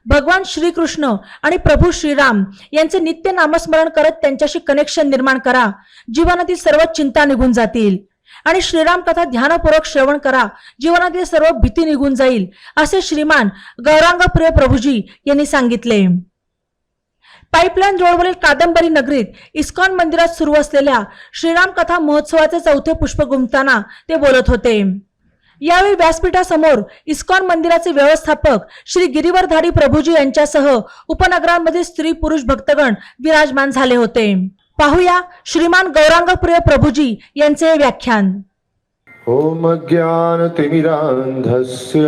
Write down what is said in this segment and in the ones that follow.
भगवान श्रीकृष्ण आणि प्रभू श्रीराम यांचे नित्य नामस्मरण करत त्यांच्याशी कनेक्शन निर्माण करा. जीवनातील सर्व चिंता निघून जातील. आणि श्रीराम कथा ध्यानपूर्वक श्रवण करा. जीवनातील सर्व भीती निघून जाईल, असे श्रीमान गौरांगप्रिय प्रभूजी यांनी सांगितले. पाईपलाईन रोडवरील कादंबरी नगरीत इस्कॉन मंदिरात सुरू असलेल्या श्रीराम कथा महोत्सवाचे चौथे पुष्प गुंफताना ते बोलत होते. यावेळी व्यासपीठासमोर इस्कॉन मंदिराचे व्यवस्थापक श्री गिरिवरधारी प्रभूजी यांच्यासह उपनगरांमधील स्त्री पुरुष भक्तगण विराजमान झाले होते. पाहूया श्रीमान गौरांगप्रिय प्रभूजी यांचे व्याख्यान. ओम ज्ञानतिमिरान्धस्य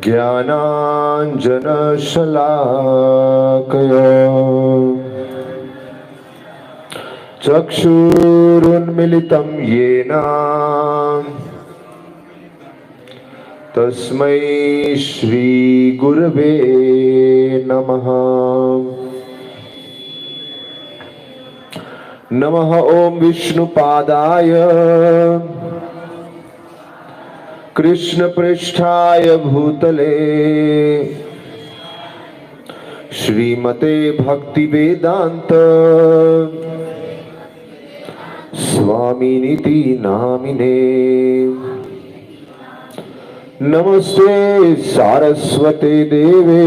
ज्ञानाञ्जनशलाकया चक्षुरुन्मिलितं येन तस्मै श्रीगुरवे नमः. नमः ओम विष्णुपादाय कृष्णपृष्ठाय भूतले श्रीमते भक्तिवेदांत स्वामिनिति नामिने. नमस्ते सारस्वते देवे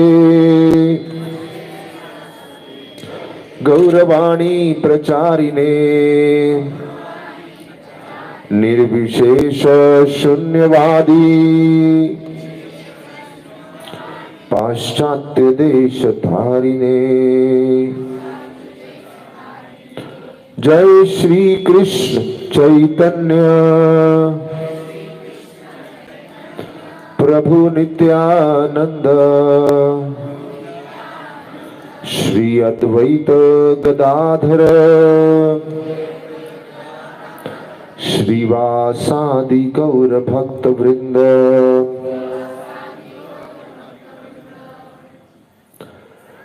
गौरवाणी प्रचारिणे निर्विशेष शून्यवादी पाश्चात्य देश धारिणे. जय श्री कृष्ण चैतन्य प्रभु नित्यानंद श्री अद्वैत गदाधर श्रीवासादि गौर भक्त वृंद.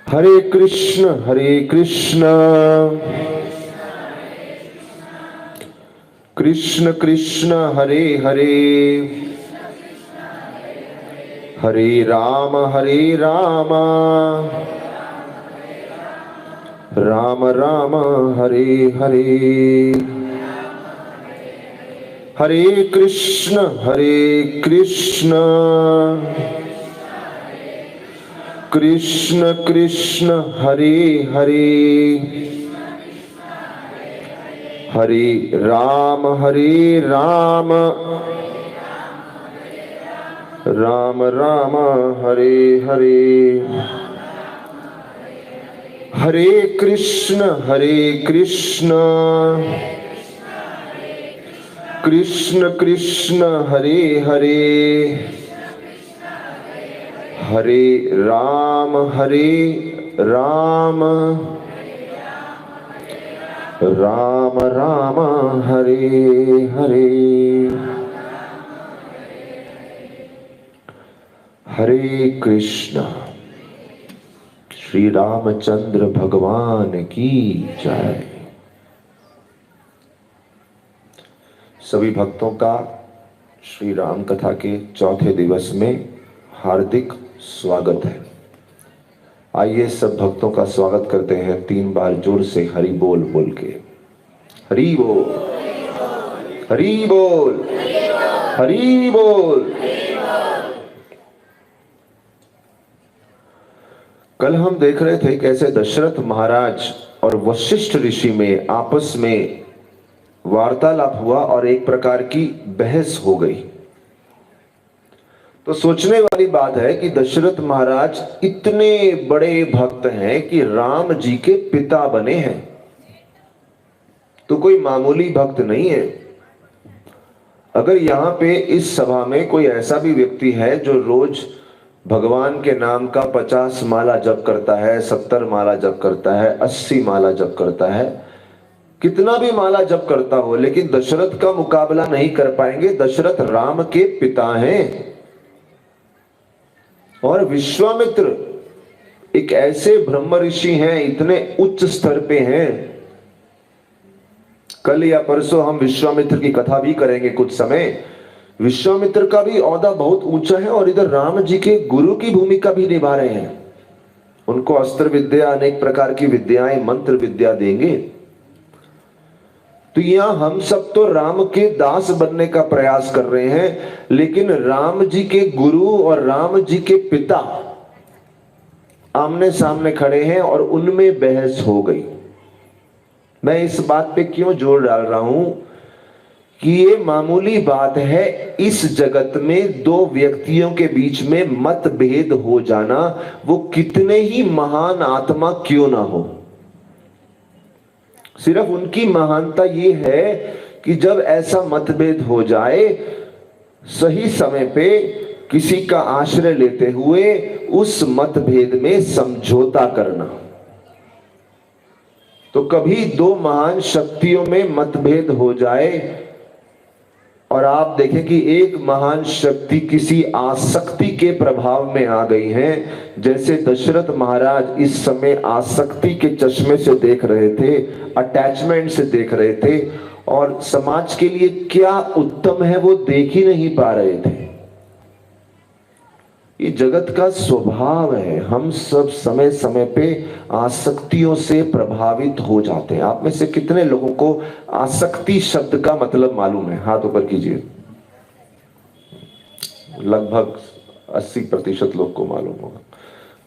हरे कृष्ण कृष्ण कृष्ण हरे हरे हरे राम राम राम हरे हरे. हरे कृष्ण कृष्ण कृष्ण हरे हरे हरे राम राम राम हरे हरे. हरे कृष्ण कृष्ण कृष्ण हरे हरे हरे राम राम राम हरे हरे. हरे कृष्ण. श्री रामचंद्र भगवान की जय. सभी भक्तों का श्री राम कथा के चौथे दिवस में हार्दिक स्वागत है. आइए सब भक्तों का स्वागत करते हैं 3 बार जोर से हरि बोल बोल के. हरि बोल हरि बोल हरि बोल. कल हम देख रहे थे कैसे दशरथ महाराज और वशिष्ठ ऋषि में आपस में वार्तालाप हुआ और एक प्रकार की बहस हो गई. तो सोचने वाली बात है कि दशरथ महाराज इतने बड़े भक्त हैं कि राम जी के पिता बने हैं, तो कोई मामूली भक्त नहीं है. अगर यहाँ पे इस सभा में कोई ऐसा भी व्यक्ति है जो रोज भगवान के नाम का 50 माला जप करता है, 70 माला जप करता है, 80 माला जप करता है, कितना भी माला जप करता हो, लेकिन दशरथ का मुकाबला नहीं कर पाएंगे. दशरथ राम के पिता हैं. और विश्वामित्र एक ऐसे ब्रह्म ऋषि हैं, इतने उच्च स्तर पे हैं. कल या परसों हम विश्वामित्र की कथा भी करेंगे कुछ समय. विश्वामित्र का भी औहदा बहुत ऊंचा है और इधर राम जी के गुरु की भूमिका भी निभा रहे हैं। उनको अस्त्र विद्या, अनेक प्रकार की विद्याएं, मंत्र विद्या देंगे। तो यहां हम सब तो राम के दास बनने का प्रयास कर रहे हैं, लेकिन राम जी के गुरु और राम जी के पिता आमने सामने खड़े हैं और उनमें बहस हो गई। मैं इस बात पे क्यों जोर डाल रहा हूं कि ये मामूली बात है, इस जगत में दो व्यक्तियों के बीच में मतभेद हो जाना, वो कितने ही महान आत्मा क्यों ना हो। सिर्फ उनकी महानता ये है कि जब ऐसा मतभेद हो जाए, सही समय पे किसी का आश्रय लेते हुए उस मतभेद में समझौता करना। तो कभी दो महान शक्तियों में मतभेद हो जाए और आप देखें कि एक महान शक्ति किसी आसक्ति के प्रभाव में आ गई है, जैसे दशरथ महाराज इस समय आसक्ति के चश्मे से देख रहे थे, अटैचमेंट से देख रहे थे, और समाज के लिए क्या उत्तम है वो देख ही नहीं पा रहे थे। ये जगत का स्वभाव है, हम सब समय समय पे आसक्तियों से प्रभावित हो जाते हैं। आप में से कितने लोगों को आसक्ति शब्द का मतलब मालूम है? हाथ ऊपर कीजिए। लगभग 80% लोग को मालूम होगा।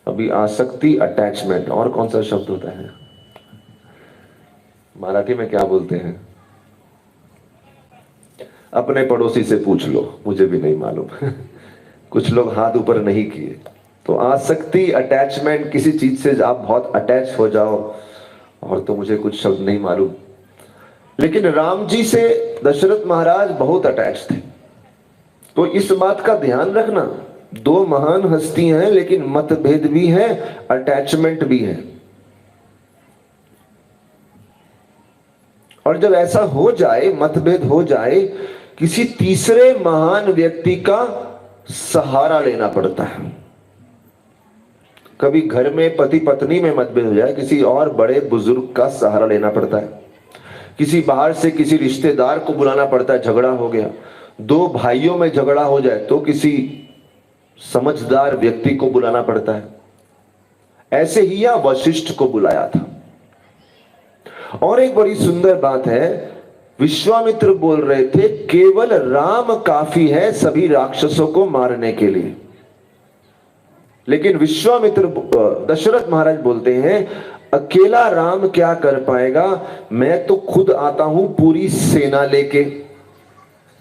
अभी आसक्ति, अटैचमेंट, और कौन सा शब्द होता है मराठी में, क्या बोलते हैं? अपने पड़ोसी से पूछ लो, मुझे भी नहीं मालूम। कुछ लोग हाथ ऊपर नहीं किए। तो आसक्ति, अटैचमेंट, किसी चीज से आप बहुत अटैच हो जाओ, और तो मुझे कुछ शब्द नहीं मालूम। लेकिन राम जी से दशरथ महाराज बहुत अटैच थे। तो इस बात का ध्यान रखना, दो महान हस्ती हैं, लेकिन मतभेद भी है, अटैचमेंट भी है। और जब ऐसा हो जाए, मतभेद हो जाए, किसी तीसरे महान व्यक्ति का सहारा लेना पड़ता है। कभी घर में पति पत्नी में मतभेद हो जाए, किसी और बड़े बुजुर्ग का सहारा लेना पड़ता है। किसी बाहर से किसी रिश्तेदार को बुलाना पड़ता है, झगड़ा हो गया। दो भाइयों में झगड़ा हो जाए तो किसी समझदार व्यक्ति को बुलाना पड़ता है। ऐसे ही यह वशिष्ठ को बुलाया था। और एक बड़ी सुंदर बात है, विश्वामित्र बोल रहे थे केवल राम काफी है सभी राक्षसों को मारने के लिए। लेकिन विश्वामित्र, दशरथ महाराज बोलते हैं अकेला राम क्या कर पाएगा, मैं तो खुद आता हूं पूरी सेना लेके।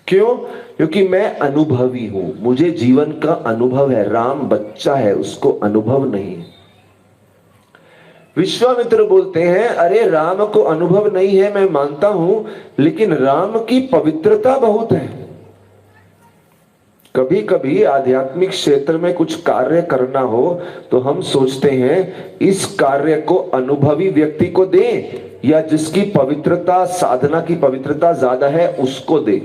क्यों? क्योंकि मैं अनुभवी हूं, मुझे जीवन का अनुभव है। राम बच्चा है, उसको अनुभव नहीं है। विश्वामित्र बोलते हैं अरे राम को अनुभव नहीं है, मैं मानता हूं, लेकिन राम की पवित्रता बहुत है। कभी कभी आध्यात्मिक क्षेत्र में कुछ कार्य करना हो तो हम सोचते हैं इस कार्य को अनुभवी व्यक्ति को दें, या जिसकी पवित्रता, साधना की पवित्रता ज्यादा है उसको दें।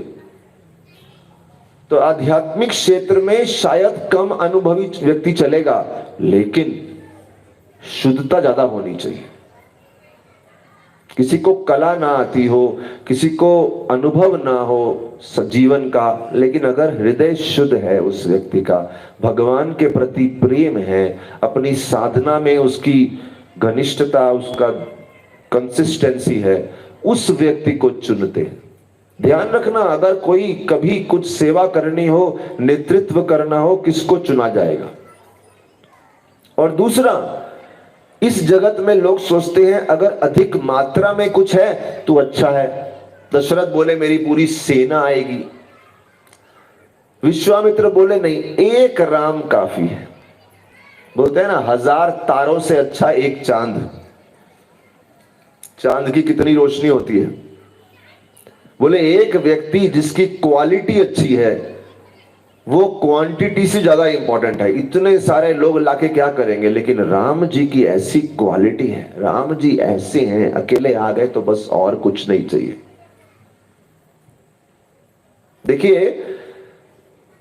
तो आध्यात्मिक क्षेत्र में शायद कम अनुभवी व्यक्ति चलेगा, लेकिन शुद्धता ज्यादा होनी चाहिए। किसी को कला ना आती हो, किसी को अनुभव ना हो जीवन का, लेकिन अगर हृदय शुद्ध है उस व्यक्ति का, भगवान के प्रति प्रेम है, अपनी साधना में उसकी घनिष्ठता, उसका कंसिस्टेंसी है, उस व्यक्ति को चुनते हैं। ध्यान रखना, अगर कोई कभी कुछ सेवा करनी हो, नेतृत्व करना हो, किसको चुना जाएगा। और दूसरा, इस जगत में लोग सोचते हैं अगर अधिक मात्रा में कुछ है तो अच्छा है। दशरथ बोले मेरी पूरी सेना आएगी, विश्वामित्र बोले नहीं, एक राम काफी है। बोलते हैं ना, 1000 तारों से अच्छा एक चांद। चांद की कितनी रोशनी होती है। बोले एक व्यक्ति जिसकी क्वालिटी अच्छी है वो क्वांटिटी से ज्यादा इंपॉर्टेंट है। इतने सारे लोग लाके क्या करेंगे, लेकिन राम जी की ऐसी क्वालिटी है, राम जी ऐसे हैं, अकेले आ गए तो बस और कुछ नहीं चाहिए। देखिए,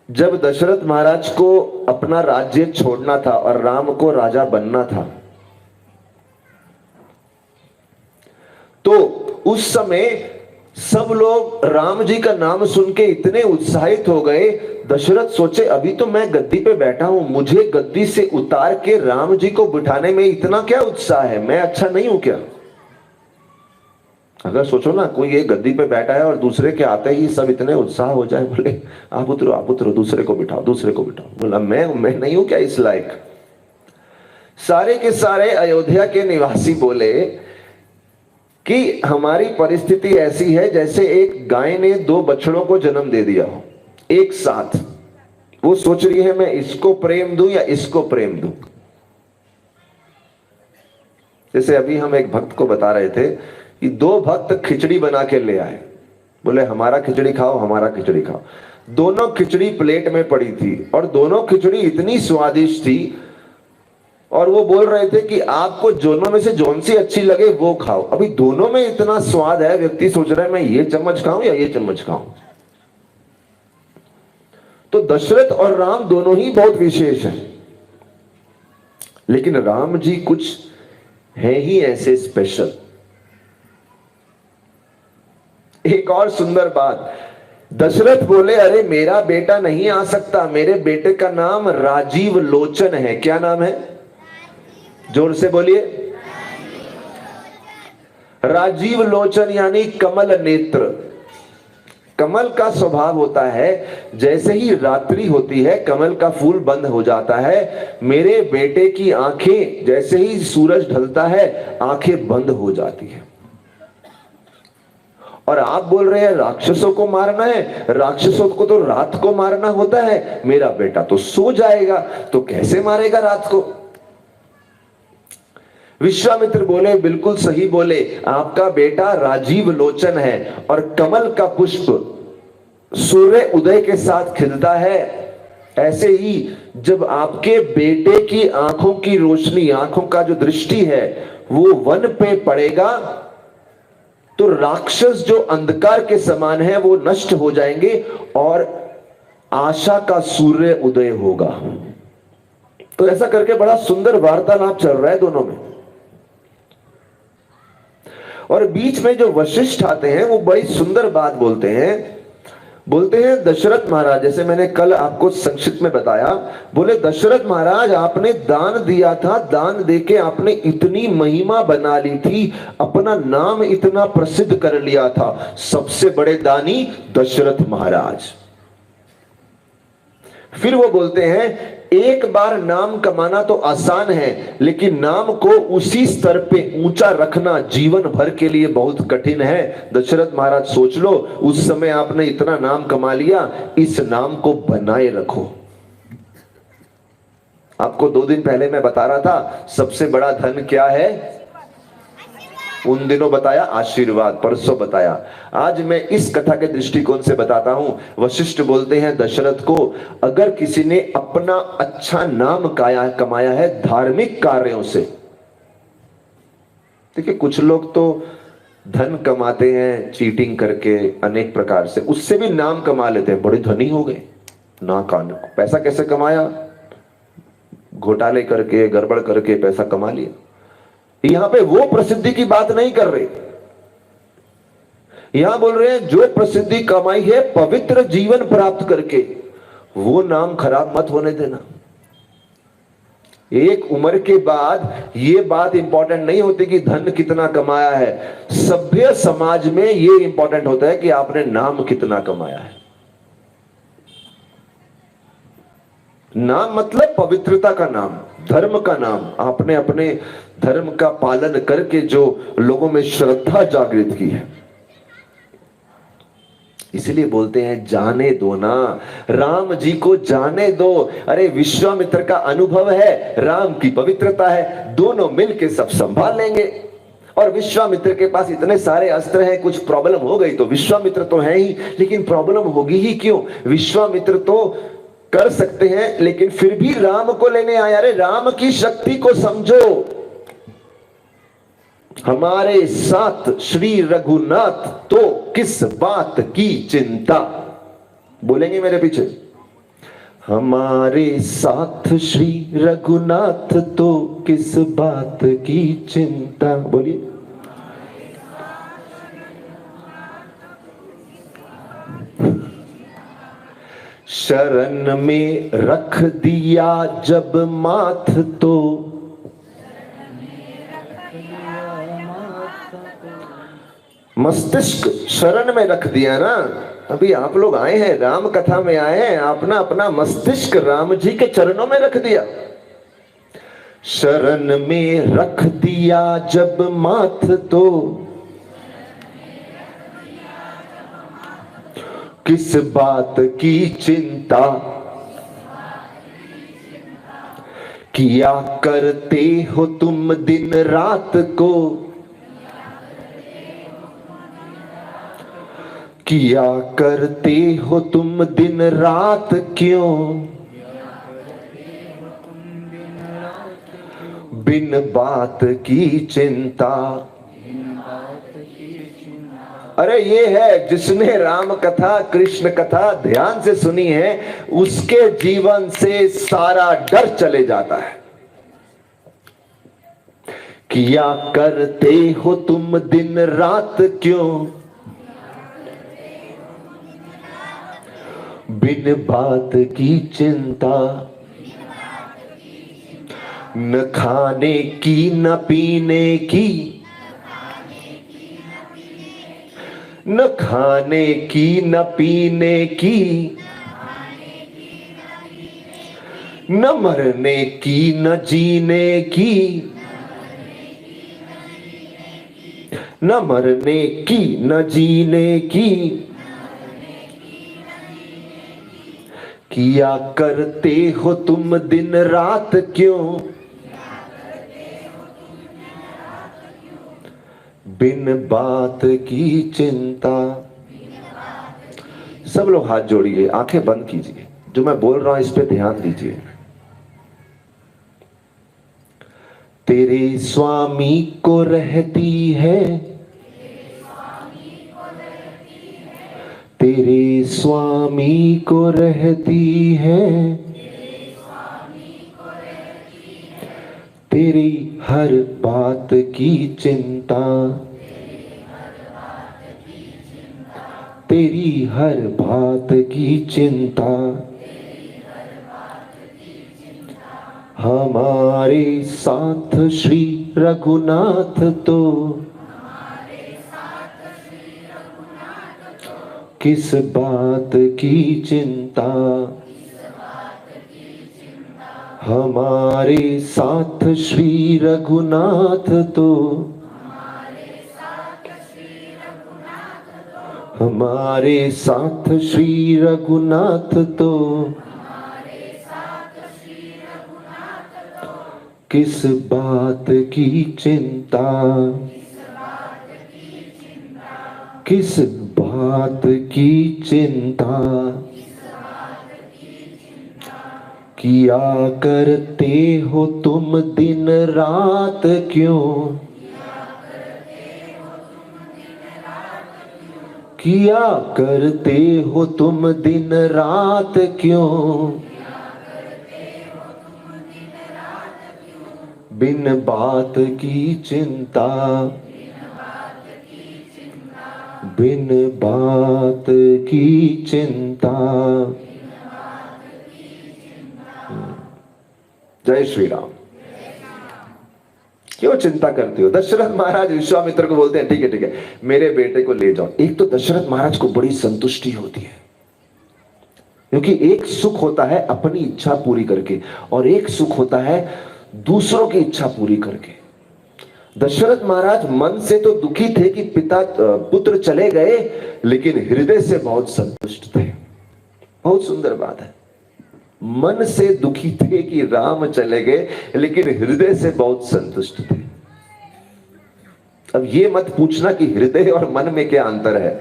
जब दशरथ महाराज को अपना राज्य छोड़ना था और राम को राजा बनना था, तो उस समय सब लोग राम जी का नाम सुन के इतने उत्साहित हो गए। दशरथ सोचे अभी तो मैं गद्दी पे बैठा हूं, मुझे गद्दी से उतार के राम जी को बिठाने में इतना क्या उत्साह है, मैं अच्छा नहीं हूं क्या? अगर सोचो ना, कोई एक गद्दी पे बैठा है और दूसरे के आते ही सब इतने उत्साह हो जाए, बोले आप उतरो, दूसरे को बिठाओ, दूसरे को बिठाओ। बोला मैं नहीं हूं क्या इस लायक? सारे के सारे अयोध्या के निवासी बोले कि हमारी परिस्थिति ऐसी है जैसे एक गाय ने 2 बछड़ों को जन्म दे दिया हो एक साथ। वो सोच रही है मैं इसको प्रेम दूं या इसको प्रेम दूं। जैसे अभी हम एक भक्त को बता रहे थे कि 2 भक्त खिचड़ी बना के ले आए, बोले हमारा खिचड़ी खाओ, हमारा खिचड़ी खाओ। दोनों खिचड़ी प्लेट में पड़ी थी और दोनों खिचड़ी इतनी स्वादिष्ट थी और वो बोल रहे थे कि आपको दोनों में से जौन सी अच्छी लगे वो खाओ। अभी दोनों में इतना स्वाद है, व्यक्ति सोच रहा है मैं ये चम्मच खाऊं या ये चम्मच खाऊं। तो दशरथ और राम दोनों ही बहुत विशेष हैं, लेकिन राम जी कुछ है ही ऐसे स्पेशल। एक और सुंदर बात, दशरथ बोले अरे मेरा बेटा नहीं आ सकता, मेरे बेटे का नाम राजीव लोचन है। क्या नाम है? जोर से बोलिए। राजीव लोचन यानी कमल नेत्र। कमल का स्वभाव होता है जैसे ही रात्रि होती है कमल का फूल बंद हो जाता है, मेरे बेटे की आंखें जैसे ही सूरज ढलता है आंखें बंद हो जाती है। और आप बोल रहे हैं राक्षसों को मारना है, राक्षसों को तो रात को मारना होता है, मेरा बेटा तो सो जाएगा, तो कैसे मारेगा रात को? विश्वामित्र बोले बिल्कुल सही बोले, आपका बेटा राजीव लोचन है और कमल का पुष्प सूर्य उदय के साथ खिलता है। ऐसे ही जब आपके बेटे की आंखों की रोशनी, आंखों का जो दृष्टि है वो वन पे पड़ेगा तो राक्षस जो अंधकार के समान है वो नष्ट हो जाएंगे और आशा का सूर्य उदय होगा। तो ऐसा करके बड़ा सुंदर वार्तालाप चल रहा है दोनों में। और बीच में जो वशिष्ठ आते हैं वो बड़ी सुंदर बात बोलते हैं दशरथ महाराज, जैसे मैंने कल आपको संक्षिप्त में बताया, बोले दशरथ महाराज आपने दान दिया था, दान देके आपने इतनी महिमा बना ली थी, अपना नाम इतना प्रसिद्ध कर लिया था, सबसे बड़े दानी दशरथ महाराज। फिर वो बोलते हैं एक बार नाम कमाना तो आसान है, लेकिन नाम को उसी स्तर पे ऊंचा रखना जीवन भर के लिए बहुत कठिन है। दशरथ महाराज सोच लो, उस समय आपने इतना नाम कमा लिया, इस नाम को बनाए रखो। आपको 2 दिन पहले मैं बता रहा था सबसे बड़ा धन क्या है, उन दिनों बताया आशीर्वाद, परसों बताया। आज मैं इस कथा के दृष्टिकोण से बताता हूं। वशिष्ठ बोलते हैं दशरथ को, अगर किसी ने अपना अच्छा नाम कमाया है धार्मिक कार्यों से, देखिए कुछ लोग तो धन कमाते हैं चीटिंग करके, अनेक प्रकार से, उससे भी नाम कमा लेते हैं, बड़े धनी हो गए। ना कान पैसा कैसे कमाया? घोटाले करके, गड़बड़ करके पैसा कमा लिया। यहां पे वो प्रसिद्धि की बात नहीं कर रहे, यहां बोल रहे हैं जो प्रसिद्धि कमाई है पवित्र जीवन प्राप्त करके, वो नाम खराब मत होने देना। एक उम्र के बाद ये बात इंपॉर्टेंट नहीं होती कि धन कितना कमाया है, सभ्य समाज में ये इंपॉर्टेंट होता है कि आपने नाम कितना कमाया है। नाम मतलब पवित्रता का नाम, धर्म का नाम, आपने अपने धर्म का पालन करके जो लोगों में श्रद्धा जागृत की है। इसलिए बोलते हैं जाने दो ना, राम जी को जाने दो। अरे विश्वामित्र का अनुभव है, राम की पवित्रता है, दोनों मिलके सब संभाल लेंगे। और विश्वामित्र के पास इतने सारे अस्त्र हैं, कुछ प्रॉब्लम हो गई तो विश्वामित्र तो है ही, लेकिन प्रॉब्लम होगी ही क्यों? विश्वामित्र तो कर सकते हैं, लेकिन फिर भी राम को लेने आया। अरे राम की शक्ति को समझो, हमारे साथ श्री रघुनाथ तो किस बात की चिंता। बोलेंगे मेरे पीछे, हमारे साथ श्री रघुनाथ तो किस बात की चिंता। बोलिए, शरण में रख दिया जब माथ तो मस्तिष्क शरण में रख दिया ना। अभी आप लोग आए हैं, राम कथा में आए हैं, अपना अपना मस्तिष्क राम जी के चरणों में रख दिया। शरण में रख दिया जब माथ तो किस बात की चिंता किया करते हो तुम दिन रात को, किया करते हो तुम दिन रात क्यों, बिन बात की चिंता। अरे ये है जिसने राम कथा कृष्ण कथा ध्यान से सुनी है, उसके जीवन से सारा डर चले जाता है। किया करते हो तुम दिन रात क्यों, बिन बात की चिंता। न खाने की न पीने की, न खाने की न पीने की, न मरने की न जीने की, न मरने की न जीने की। किया करते हो तुम दिन रात क्यों, बिन बात की चिंता। सब लोग हाथ जोड़िए, आंखें बंद कीजिए, जो मैं बोल रहा हूं इस पे ध्यान दीजिए। तेरे स्वामी को रहती है, तेरे स्वामी को रहती है, तेरी हर बात की चिंता, तेरी हर बात की चिंता। हमारे साथ श्री रघुनाथ तो किस बात की चिंता, हमारे साथ श्री रघुनाथ तो, हमारे साथ श्री रघुनाथ तो, किस बात की चिंता, किस बात की चिंता। किया करते हो तुम दिन रात क्यों, किया करते हो तुम दिन रात क्यों, बिन बात की चिंता, बिन बात की चिंता। जय श्री राम। क्यों चिंता करते हो? दशरथ महाराज विश्वामित्र को बोलते हैं ठीक है ठीक है, मेरे बेटे को ले जाओ। एक तो दशरथ महाराज को बड़ी संतुष्टि होती है, क्योंकि एक सुख होता है अपनी इच्छा पूरी करके, और एक सुख होता है दूसरों की इच्छा पूरी करके। दशरथ महाराज मन से तो दुखी थे कि पुत्र चले गए, लेकिन हृदय से बहुत संतुष्ट थे। बहुत सुंदर बात है, मन से दुखी थे कि राम चले गए, लेकिन हृदय से बहुत संतुष्ट थे। अब ये मत पूछना कि हृदय और मन में क्या अंतर है।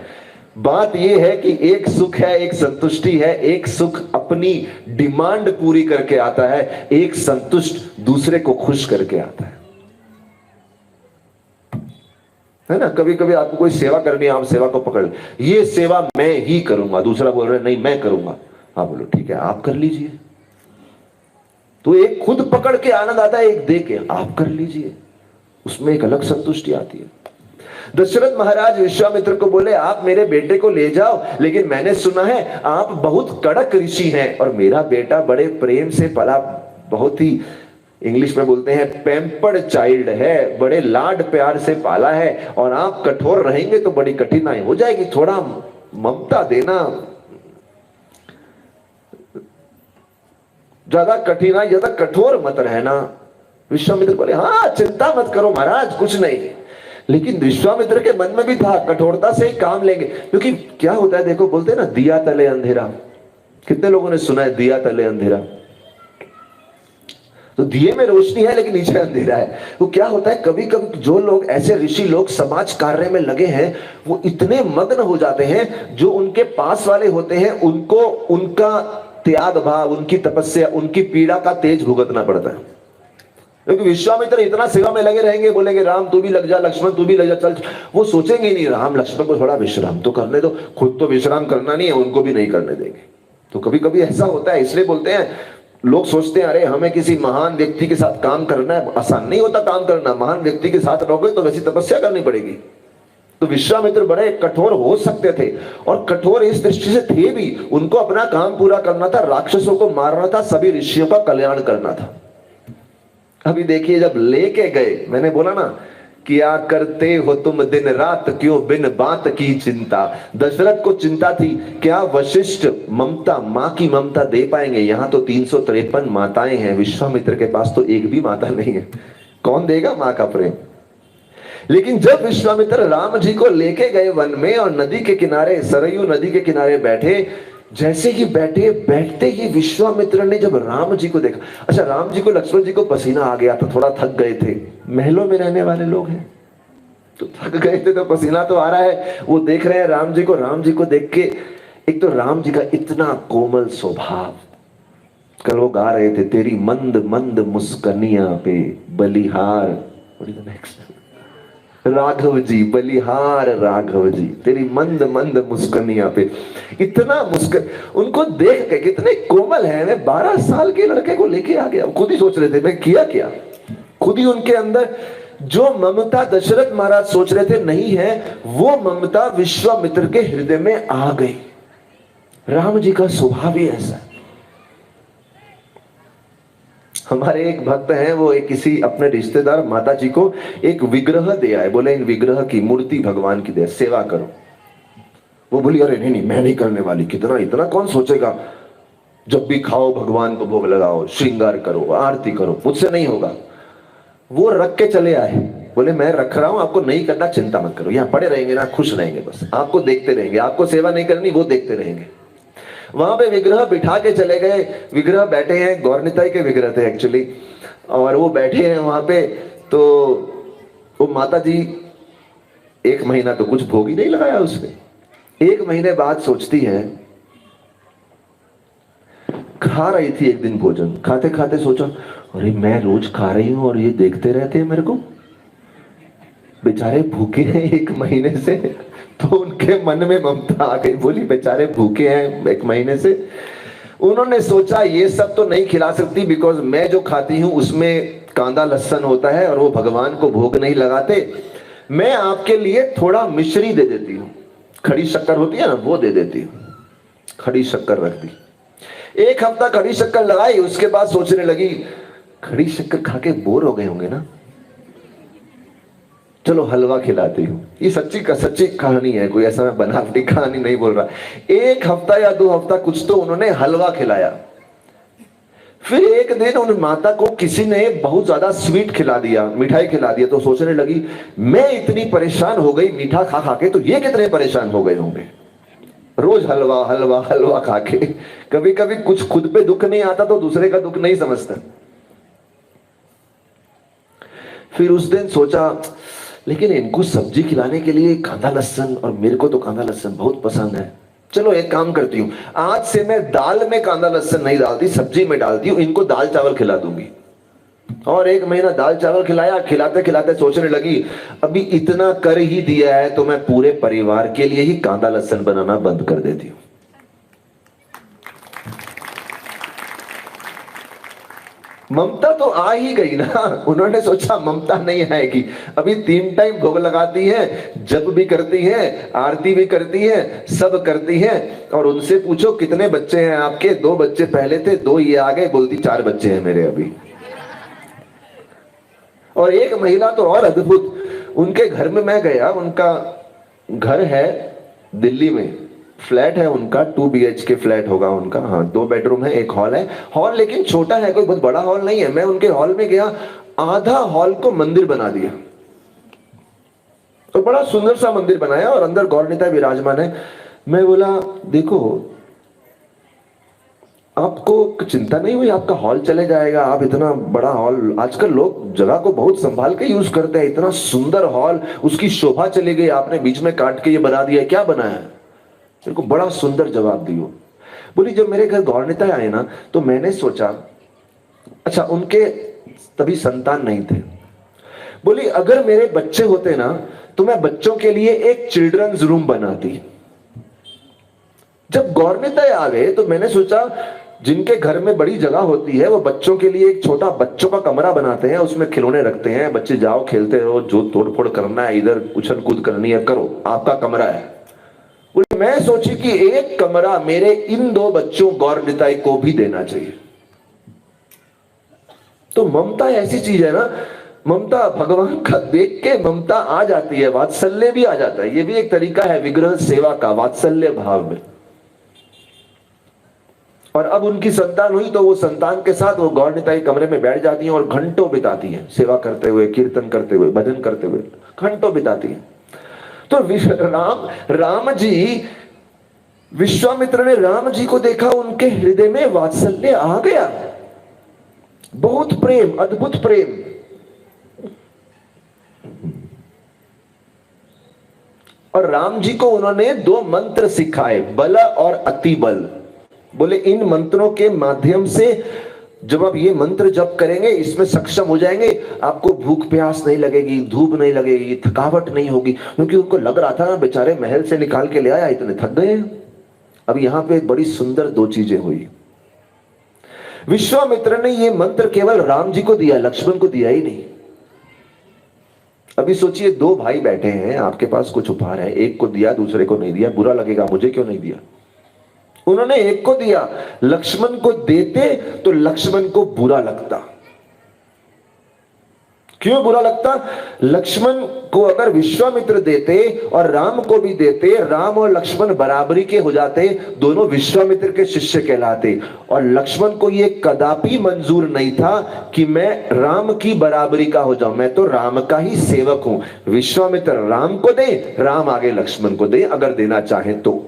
बात यह है कि एक सुख है, एक संतुष्टि है। एक सुख अपनी डिमांड पूरी करके आता है, एक संतुष्ट दूसरे को खुश करके आता है ना। कभी कभी आपको कोई सेवा करनी है, आप सेवा को पकड़, ये सेवा मैं ही करूंगा, दूसरा बोल रहा है नहीं मैं करूंगा, आप बोलो ठीक है आप कर लीजिए। तो एक खुद पकड़ के आनंद आता है, एक दे के आप कर लीजिए, उसमें एक अलग संतुष्टि आती है। दशरथ महाराज विश्वामित्र को बोले, आप मेरे बेटे को ले जाओ, लेकिन मैंने सुना है आप बहुत कड़क ऋषि हैं और मेरा बेटा बड़े प्रेम से पला, बहुत ही इंग्लिश में बोलते हैं पैम्पर्ड चाइल्ड है, बड़े लाड प्यार से पाला है, और आप कठोर रहेंगे तो बड़ी कठिनाई हो जाएगी, थोड़ा ममता देना, ज्यादा कठिनाई, ज्यादा कठोर मत रहना। विश्वामित्र बोले, हाँ चिंता मत करो महाराज, कुछ नहीं। लेकिन विश्वामित्र के मन में भी था कठोरता से ही काम लेंगे, क्योंकि क्या होता है देखो, बोलते हैं ना दिया तले अंधेरा, कितने लोगों ने सुना है दिया तले अंधेरा? तो दिए में रोशनी है लेकिन नीचे अंधेरा है। तो क्या होता है, कभी कभी जो लोग, ऐसे ऋषि लोग समाज कार्य में लगे हैं, वो इतने मग्न हो जाते हैं, जो उनके पास वाले होते हैं उनको उनका त्याग भाव, उनकी तपस्या, उनकी पीड़ा का तेज भुगतना पड़ता है। क्योंकि विश्वामित्र इतना सेवा में लगे रहेंगे, बोलेंगे राम तू भी लग जा, लक्ष्मण तू भी लग जा, चल, वो सोचेंगे नहीं राम लक्ष्मण को थोड़ा विश्राम तो करने दो, खुद तो विश्राम करना नहीं है, उनको भी नहीं करने देंगे। तो कभी कभी ऐसा होता है, इसलिए बोलते हैं, लोग सोचते हैं अरे हमें किसी महान व्यक्ति के साथ काम करना है, आसान नहीं होता काम करना, महान व्यक्ति के साथ रहोगे तो वैसी तपस्या करनी पड़ेगी। तो विश्वामित्र बड़े कठोर हो सकते थे, और कठोर इस दृष्टि से थे भी, उनको अपना काम पूरा करना था, राक्षसों को मारना था, सभी ऋषियों का कल्याण करना था। अभी देखिए जब लेके गए, मैंने बोला ना, क्या करते हो तुम दिन रात, क्यों बिन बात की चिंता। दशरथ को चिंता थी, क्या वशिष्ठ ममता, माँ की ममता दे पाएंगे? यहाँ तो 353 माताएं हैं, विश्वामित्र के पास तो एक भी माता नहीं है, कौन देगा माँ का प्रेम? लेकिन जब विश्वामित्र राम जी को लेके गए वन में, और नदी के किनारे, सरयू नदी के किनारे बैठे, जैसे ही बैठते ही विश्वामित्र ने जब राम जी को देखा, अच्छा राम जी को, लक्ष्मण जी को पसीना आ गया था, थोड़ा थक गए थे, महलों में रहने वाले लोग हैं तो थक गए थे, तो पसीना तो आ रहा है। वो देख रहे हैं राम जी को देख के, एक तो राम जी का इतना कोमल स्वभाव, कल वो गा रहे थे, तेरी मंद मंद मुस्कनिया पे बलिहार, राघव जी, बलिहार राघव जी, तेरी मंद मंद मुस्कनिया पे, इतना मुस्कन, उनको देख के कितने कोमल है। मैं 12 साल के लड़के को लेके आ गया, खुद ही सोच रहे थे मैं किया क्या, खुद ही उनके अंदर जो ममता दशरथ महाराज सोच रहे थे नहीं है, वो ममता विश्वामित्र के हृदय में आ गई। राम जी का स्वभाव ही ऐसा है। हमारे एक भक्त हैं, वो एक किसी अपने रिश्तेदार माता जी को एक विग्रह दे आए, बोले इन विग्रह की मूर्ति भगवान की दे, सेवा करो। वो बोली अरे नहीं मैं नहीं करने वाली, कितना इतना कौन सोचेगा, जब भी खाओ भगवान को भोग लगाओ, श्रृंगार करो, आरती करो, मुझसे नहीं होगा। वो रख के चले आए, बोले मैं रख रहा हूं, आपको नहीं करना, चिंता मत करो, यहाँ पड़े रहेंगे ना, खुश रहेंगे, बस आपको देखते रहेंगे, आपको सेवा नहीं करनी, वो देखते रहेंगे। वहां पे विग्रह बिठा के चले गए, विग्रह बैठे हैं, गौरनिताई के विग्रह थे एक्चुअली, और वो बैठे हैं वहां पे। तो वो माता जी 1 महीना तो कुछ भोग ही नहीं लगाया उसमें। 1 महीने बाद सोचती है, खा रही थी एक दिन भोजन, खाते खाते सोचा अरे मैं रोज खा रही हूं और ये देखते रहते हैं मेरे को, बेचारे भूखे हैं 1 महीने से। तो उनके मन में ममता आ गई, बोली बेचारे भूखे हैं 1 महीने से। उन्होंने सोचा ये सब तो नहीं खिला सकती, बिकॉज मैं जो खाती हूं उसमें कांदा लहसुन होता है और वो भगवान को भोग नहीं लगाते, मैं आपके लिए थोड़ा मिश्री दे देती हूँ, खड़ी शक्कर होती है ना, वो दे देती हूँ। खड़ी शक्कर रख दी, 1 हफ्ता खड़ी शक्कर लगाई, उसके बाद सोचने लगी खड़ी शक्कर खा के बोर हो गए होंगे ना, चलो हलवा खिलाती हूँ। ये सच्ची कहानी है, कोई ऐसा मैं बनावटी कहानी नहीं बोल रहा। 1 हफ्ता या 2 हफ्ता कुछ तो उन्होंने हलवा खिलाया। फिर एक दिन उन माता को किसी ने बहुत ज्यादा स्वीट खिला दिया, मिठाई खिला दिया, तो सोचने लगी मैं इतनी परेशान हो गई मीठा खा खा के, तो ये कितने परेशान हो गए होंगे रोज हलवा हलवा हलवा खा के। कभी कभी कुछ खुद पे दुख नहीं आता तो दूसरे का दुख नहीं समझता। फिर उस दिन सोचा लेकिन इनको सब्जी खिलाने के लिए कांदा लहसुन, और मेरे को तो कांदा लहसुन बहुत पसंद है, चलो एक काम करती हूँ, आज से मैं दाल में कांदा लहसुन नहीं डालती, सब्जी में डालती हूँ, इनको दाल चावल खिला दूंगी। और 1 महीना दाल चावल खिलाया, खिलाते खिलाते सोचने लगी अभी इतना कर ही दिया है तो मैं पूरे परिवार के लिए ही कांदा लहसुन बनाना बंद कर देती हूँ। ममता तो आ ही गई ना। उन्होंने सोचा ममता नहीं आएगी, अभी 3 टाइम भोग लगाती है, जप भी करती है, आरती भी करती है, सब करती है। और उनसे पूछो कितने बच्चे हैं आपके? 2 बच्चे पहले थे, 2 ये आ गए, बोलती 4 बच्चे हैं मेरे अभी। और एक महिला तो और अद्भुत, उनके घर में मैं गया, उनका घर है दिल्ली में, फ्लैट है उनका, 2 BHK फ्लैट होगा उनका, हाँ 2 बेडरूम है, 1 हॉल है। हॉल लेकिन छोटा है, कोई बहुत बड़ा हॉल नहीं है। मैं उनके हॉल में गया, आधा हॉल को मंदिर बना दिया, तो बड़ा सुंदर सा मंदिर बनाया और अंदर गौरनिताई विराजमान है। मैं बोला देखो, आपको चिंता नहीं हुई आपका हॉल चले जाएगा? आप इतना बड़ा हॉल, आजकल लोग जगह को बहुत संभाल के यूज करते हैं, इतना सुंदर हॉल, उसकी शोभा चली गई, आपने बीच में काट के ये बना दिया, क्या बनाया? मेरे को बड़ा सुंदर जवाब दियो। बोली जब मेरे घर गौरनिताई आए ना, तो मैंने सोचा, अच्छा उनके तभी संतान नहीं थे, बोली अगर मेरे बच्चे होते ना तो मैं बच्चों के लिए एक चिल्ड्रंस रूम बनाती। जब गौरनिताई आ गए तो मैंने सोचा जिनके घर में बड़ी जगह होती है वो बच्चों के लिए एक छोटा बच्चों का कमरा बनाते हैं, उसमें खिलौने रखते हैं, बच्चे जाओ खेलते रहो, जो तोड़फोड़ करना है, इधर उछल कूद करनी है करो, आपका कमरा है। बोले मैं सोची कि एक कमरा मेरे इन 2 बच्चों गौरनिताई को भी देना चाहिए। तो ममता ऐसी चीज है ना, ममता भगवान का देख के ममता आ जाती है, वात्सल्य भी आ जाता है। ये भी एक तरीका है विग्रह सेवा का, वात्सल्य भाव में। और अब उनकी संतान हुई तो वो संतान के साथ वो गौरनिताई कमरे में बैठ जाती हैं और घंटों बिताती हैं सेवा करते हुए, कीर्तन करते हुए, भजन करते हुए, घंटों बिताती हैं। तो राम जी, विश्वामित्र ने राम जी को देखा, उनके हृदय में वात्सल्य आ गया, बहुत प्रेम, अद्भुत प्रेम। और राम जी को उन्होंने 2 मंत्र सिखाए, बल और अति बल। बोले इन मंत्रों के माध्यम से जब आप ये मंत्र जप करेंगे, इसमें सक्षम हो जाएंगे, आपको भूख प्यास नहीं लगेगी, धूप नहीं लगेगी, थकावट नहीं होगी। क्योंकि उनको लग रहा था ना बेचारे महल से निकाल के ले आया, इतने थक गए। अब यहां पे एक बड़ी सुंदर 2 चीजें हुई। विश्वामित्र ने ये मंत्र केवल राम जी को दिया, लक्ष्मण को दिया ही नहीं। अभी सोचिए 2 भाई बैठे हैं, आपके पास कुछ उपहार है, एक को दिया दूसरे को नहीं दिया, बुरा लगेगा, मुझे क्यों नहीं दिया? उन्होंने एक को दिया, लक्ष्मण को देते तो लक्ष्मण को बुरा लगता। क्यों बुरा लगता? लक्ष्मण को अगर विश्वामित्र देते और राम को भी देते, राम और लक्ष्मण बराबरी के हो जाते, दोनों विश्वामित्र के शिष्य कहलाते। और लक्ष्मण को यह कदापि मंजूर नहीं था कि मैं राम की बराबरी का हो जाऊं, मैं तो राम का ही सेवक हूं। विश्वामित्र राम को दे, राम आगे लक्ष्मण को दे, अगर देना चाहे तो।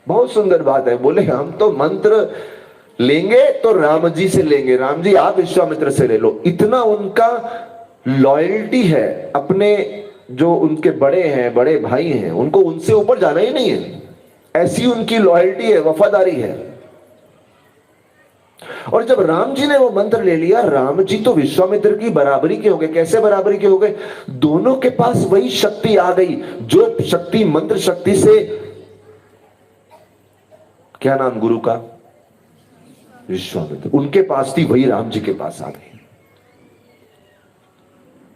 बहुत सुंदर बात है। बोले हम तो मंत्र लेंगे तो राम जी से लेंगे, राम जी आप विश्वामित्र से ले लो। इतना उनका लॉयल्टी है, अपने जो उनके बड़े हैं, बड़े भाई हैं, उनको उनसे ऊपर जाना ही नहीं है, ऐसी उनकी लॉयल्टी है, वफादारी है। और जब राम जी ने वो मंत्र ले लिया, राम जी तो विश्वामित्र की बराबरी के हो गए। कैसे बराबरी के हो गए? दोनों के पास वही शक्ति आ गई, जो शक्ति मंत्र शक्ति से, क्या नाम गुरु का? विश्वामित्र, उनके पास थी, वही राम जी के पास आ गई।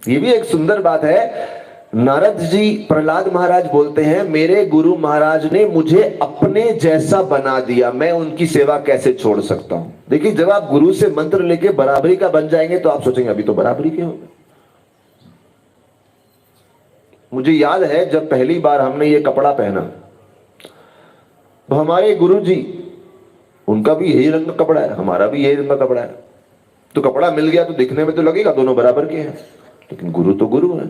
ये भी एक सुंदर बात है। नारद जी, प्रहलाद महाराज बोलते हैं, मेरे गुरु महाराज ने मुझे अपने जैसा बना दिया, मैं उनकी सेवा कैसे छोड़ सकता हूं। देखिए जब आप गुरु से मंत्र लेके बराबरी का बन जाएंगे तो आप सोचेंगे अभी तो बराबरी के होंगे। मुझे याद है जब पहली बार हमने ये कपड़ा पहना, तो हमारे गुरु जी, उनका भी यही रंग का कपड़ा है, हमारा भी यही रंग का कपड़ा है, तो कपड़ा मिल गया तो दिखने में तो लगेगा दोनों बराबर के हैं, लेकिन गुरु तो गुरु है,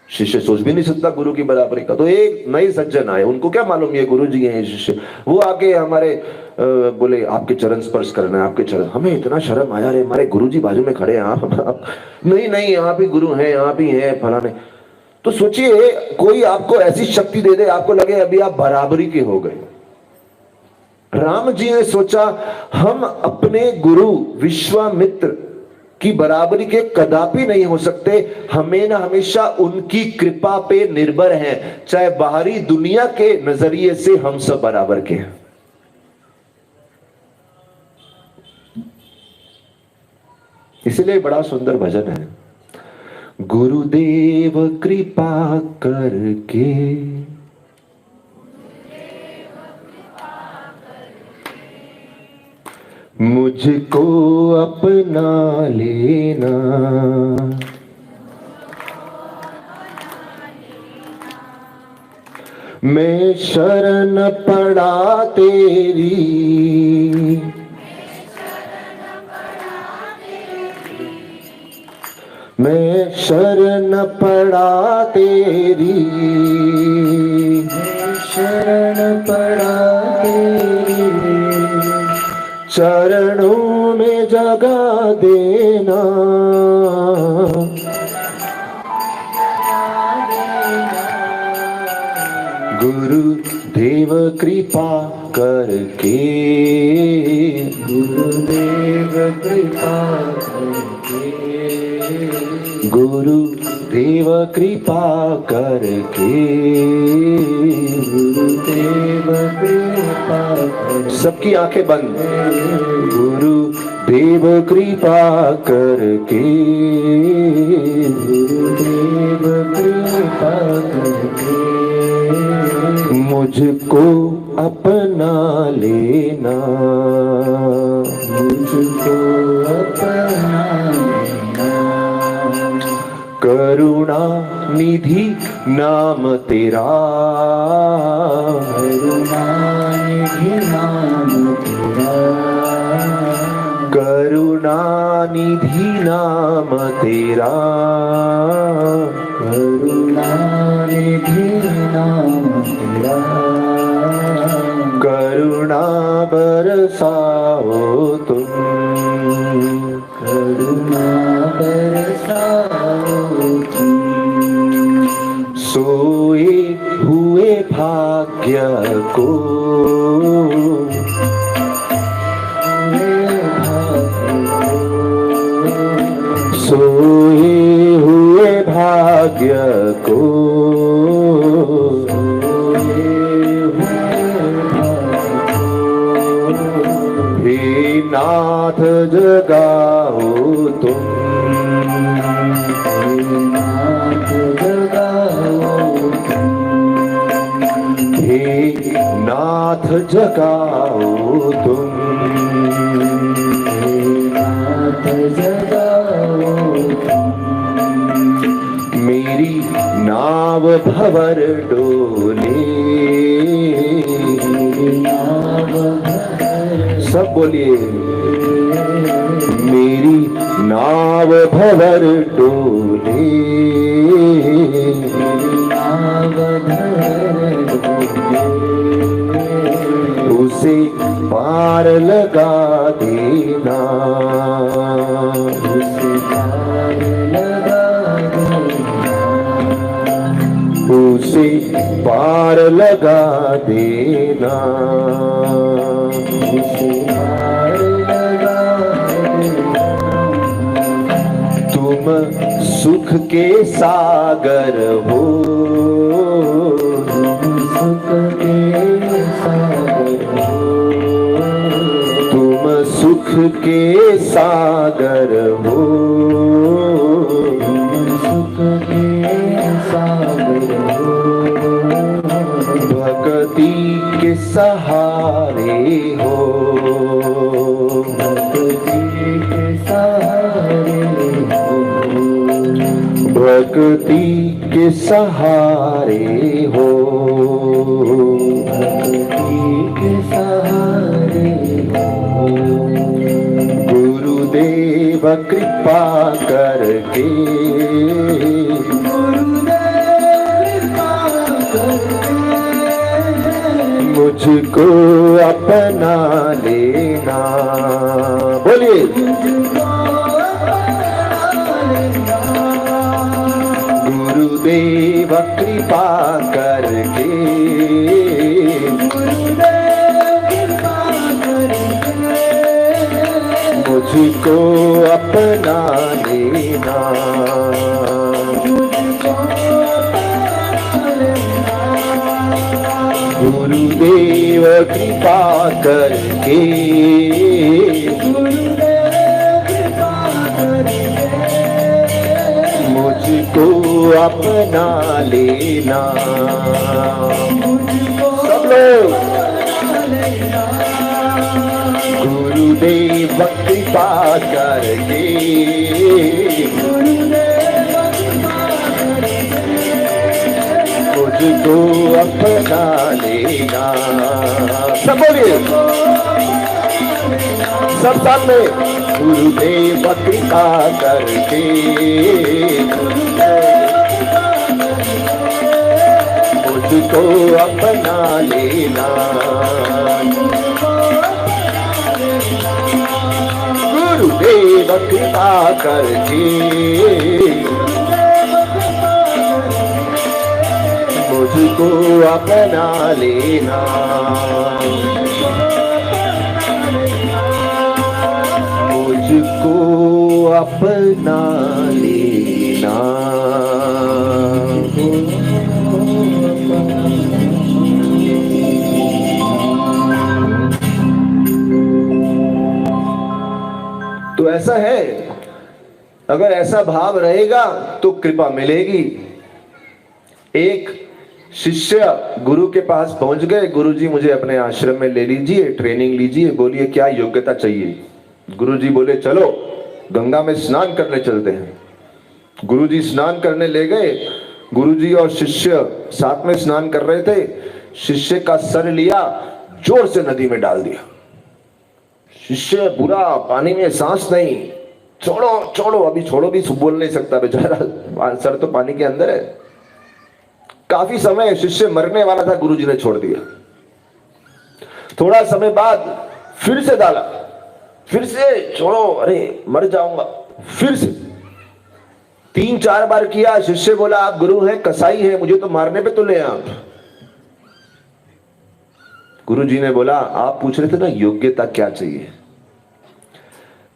शिष्य सोच भी नहीं सकता गुरु की बराबरी का। तो एक नए सज्जन आए, उनको क्या मालूम ये गुरु जी हैं शिष्य, वो आके हमारे बोले आपके चरण स्पर्श करना है, आपके चरण। हमें इतना शर्म आया, रे हमारे गुरु जी बाजू में खड़े हैं, आप नहीं नहीं यहाँ भी गुरु हैं, यहाँ भी हैं फलाने। तो सोचिए कोई आपको ऐसी शक्ति दे दे, आपको लगे अभी आप बराबरी के हो गए। राम जी ने सोचा हम अपने गुरु विश्वामित्र की बराबरी के कदापि नहीं हो सकते, हमें ना हमेशा उनकी कृपा पे निर्भर हैं, चाहे बाहरी दुनिया के नजरिए से हम सब बराबर के हैं। इसलिए बड़ा सुंदर भजन है, गुरुदेव कृपा करके मुझको अपना लेना, मैं शरण पड़ा तेरी, मैं शरण पड़ा तेरी, शरण पड़ा तेरी, चरणों में जगा देना, गुरुदेव कृपा करके, गुरुदेव कृपा करके, गुरुदेव कृपा करके, गुरुदेव कृपा करके, सबकी आंखें बंद, गुरुदेव कृपा करके, गुरुदेव कृपा करके मुझको अपना लेना, मुझको अपना लेना, करुणा निधि नाम तेरा, करुणा निधि नाम तेरा, करुणा निधि नाम तेरा, करुणा निधि नाम तेरा, करुणा बरसाओ तुम, करुणा बरसाओ तुम, सोए हुए भाग्य को, सोए हुए भाग्य को, हे नाथ जगाओ तुम, हे नाथ जगाओ तुम, हे नाथ जगाओ तुम, हे नाथ जगाओ तुम, मेरी नाव भंवर डोले, मेरी नाव सब बोलिए, मेरी नाव भंवर डोले, मेरी नाव भंवर डोले, उसे पार लगा देना, उसे पार लगा देना, उसे पार लगा देना, उसे पार लगा देना, तुम सुख के सागर हो, तुम सुख के सागर हो, तुम सुख के सागर हो, तुम सुख के सागर हो, भक्ति के सहारे हो, भक्ति के सहारे हो, भक्ति के सहारे हो, भक्ति के सहारे हो, गुरुदेव कृपा करके, मुझको अपना लेना, बोलिए, गुरुदेव कृपा करके, मुझको अपना लेना, गुरुदेव कृपा करके, गुरुदेव कृपा करके, अपना लेना। सब लोग गुरुदेव कृपा करके मुझको अपना लेना। सब बोलिए, सब साथ में, गुरुदेव कृपा करके मुझको अपना लेना। गुरुदेव कृपा करके मुझको अपना लेना। मुझको अपना लेना। तो ऐसा है, अगर ऐसा भाव रहेगा तो कृपा मिलेगी। एक शिष्य गुरु के पास पहुंच गए, गुरु जी मुझे अपने आश्रम में ले लीजिए, ट्रेनिंग लीजिए, बोलिए क्या योग्यता चाहिए। गुरु जी बोले चलो गंगा में स्नान करने चलते हैं। गुरु जी स्नान करने ले गए। गुरु जी और शिष्य साथ में स्नान कर रहे थे। शिष्य का सर लिया, जोर से नदी में डाल दिया। शिष्य बुरा, पानी में सांस नहीं, छोड़ो छोड़ो, अभी छोड़ो भी बोल नहीं सकता बेचारा, सर तो पानी के अंदर है। काफी समय शिष्य मरने वाला था, गुरुजी ने छोड़ दिया। थोड़ा समय बाद फिर से डाला, फिर से छोड़ो, अरे मर जाऊंगा, फिर से 3-4 बार किया। शिष्य बोला आप गुरु हैं, कसाई हैं, मुझे तो मारने पे तुले आप। गुरुजी ने बोला आप पूछ रहे थे ना योग्यता क्या चाहिए।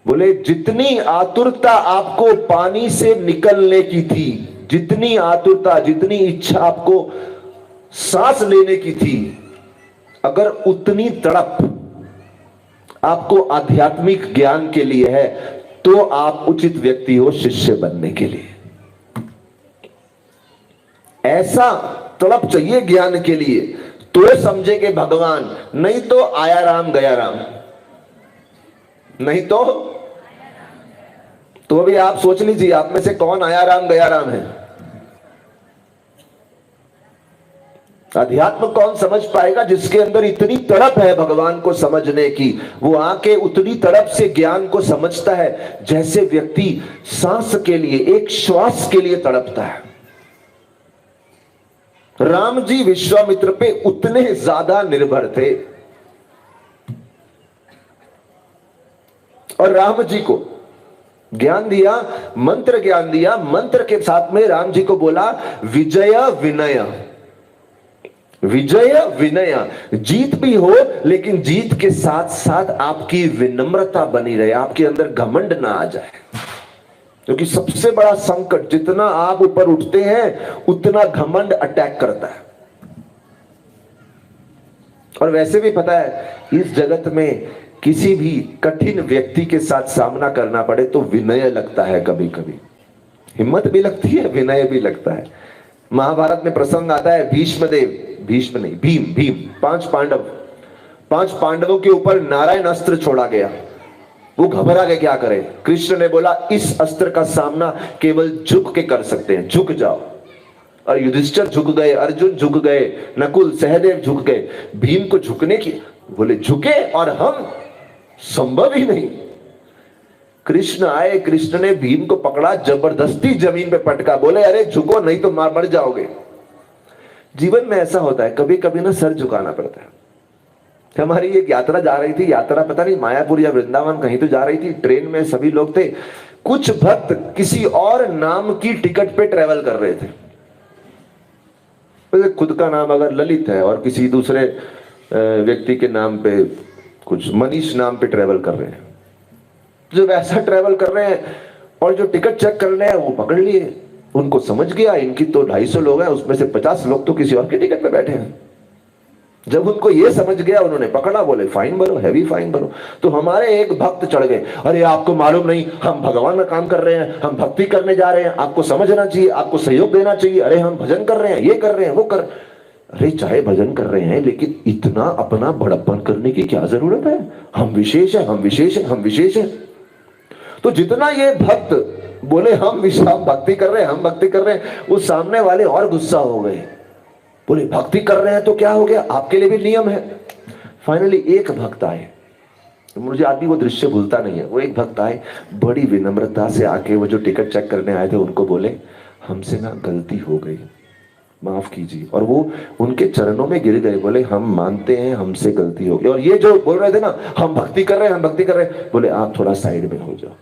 बोले जितनी आतुरता आपको पानी से निकलने की थी, जितनी आतुरता, जितनी इच्छा आपको सांस लेने की थी, अगर उतनी तड़प आपको आध्यात्मिक ज्ञान के लिए है तो आप उचित व्यक्ति हो शिष्य बनने के लिए। ऐसा तड़प चाहिए ज्ञान के लिए तो समझेंगे भगवान, नहीं तो आया राम गया राम। नहीं तो अभी आप सोच लीजिए आप में से कौन आया राम गया राम है। अध्यात्म कौन समझ पाएगा? जिसके अंदर इतनी तड़प है भगवान को समझने की, वो आके उतनी तड़प से ज्ञान को समझता है जैसे व्यक्ति सांस के लिए, एक श्वास के लिए तड़पता है। राम जी विश्वामित्र पे उतने ज्यादा निर्भर थे और राम जी को ज्ञान दिया, मंत्र ज्ञान दिया। मंत्र के साथ में राम जी को बोला विजय विनय। विजय विनय, जीत भी हो लेकिन जीत के साथ साथ आपकी विनम्रता बनी रहे, आपके अंदर घमंड ना आ जाए। क्योंकि सबसे बड़ा संकट, जितना आप ऊपर उठते हैं उतना घमंड अटैक करता है। और वैसे भी पता है इस जगत में किसी भी कठिन व्यक्ति के साथ सामना करना पड़े तो विनय लगता है, कभी कभी हिम्मत भी लगती है, विनय भी लगता है। महाभारत में प्रसंग आता है, भीष्म नहीं, भीम 5 पांडवों के ऊपर नारायण अस्त्र छोड़ा गया। वो घबरा गए क्या करें। कृष्ण ने बोला इस अस्त्र का सामना केवल झुक के कर सकते हैं, झुक जाओ। और युधिष्ठिर झुक गए, अर्जुन झुक गए, नकुल सहदेव झुक गए। भीम को झुकने की बोले झुके और हम, संभव ही नहीं। कृष्ण आए, कृष्ण ने भीम को पकड़ा, जबरदस्ती जमीन पे पटका, बोले अरे झुको नहीं तो मर जाओगे। जीवन में ऐसा होता है, कभी कभी ना सर झुकाना पड़ता है। हमारी एक यात्रा जा रही थी, यात्रा पता नहीं मायापुर या वृंदावन कहीं तो जा रही थी। ट्रेन में सभी लोग थे, कुछ भक्त किसी और नाम की टिकट पे ट्रेवल कर रहे थे। खुद का नाम अगर ललित है और किसी दूसरे व्यक्ति के नाम पे, कुछ मनीष नाम पे ट्रेवल कर रहे हैं। जब ऐसा ट्रेवल कर रहे हैं और जो टिकट चेक कर रहे हैं वो पकड़ लिए, उनको समझ गया इनकी तो 250 लोग हैं, उसमें से 50 लोग तो किसी और के टिकट पे बैठे हैं। जब उनको ये समझ गया, उन्होंने पकड़ा, बोले फाइन भरो, हैवी फाइन भरो। तो हमारे एक भक्त चढ़ गए, अरे आपको मालूम नहीं, हम भगवान का काम कर रहे हैं, हम भक्ति करने जा रहे हैं, आपको समझना चाहिए, आपको सहयोग देना चाहिए। अरे हम भजन कर रहे हैं, ये कर रहे हैं, वो कर। अरे चाहे भजन कर रहे हैं, लेकिन इतना अपना बड़प्पन करने की क्या जरूरत है? हम विशेष है, हम विशेष है, हम विशेष है। तो जितना ये भक्त बोले हम भक्ति कर रहे हैं, हम भक्ति कर रहे हैं, वो सामने वाले और गुस्सा हो गए, बोले भक्ति कर रहे हैं तो क्या हो गया, आपके लिए भी नियम है। फाइनली एक भक्त आए, मुझे आदमी वो दृश्य भूलता नहीं है। वो एक भक्त आए, बड़ी विनम्रता से आके वो जो टिकट चेक करने आए थे उनको बोले हमसे ना गलती हो गई, माफ कीजिए। और वो उनके चरणों में गिर गए, बोले हम मानते हैं हमसे गलती हो गई। और ये जो बोल रहे थे ना हम भक्ति कर रहे हैं, हम भक्ति कर रहे हैं, बोले आप थोड़ा साइड में हो जाओ।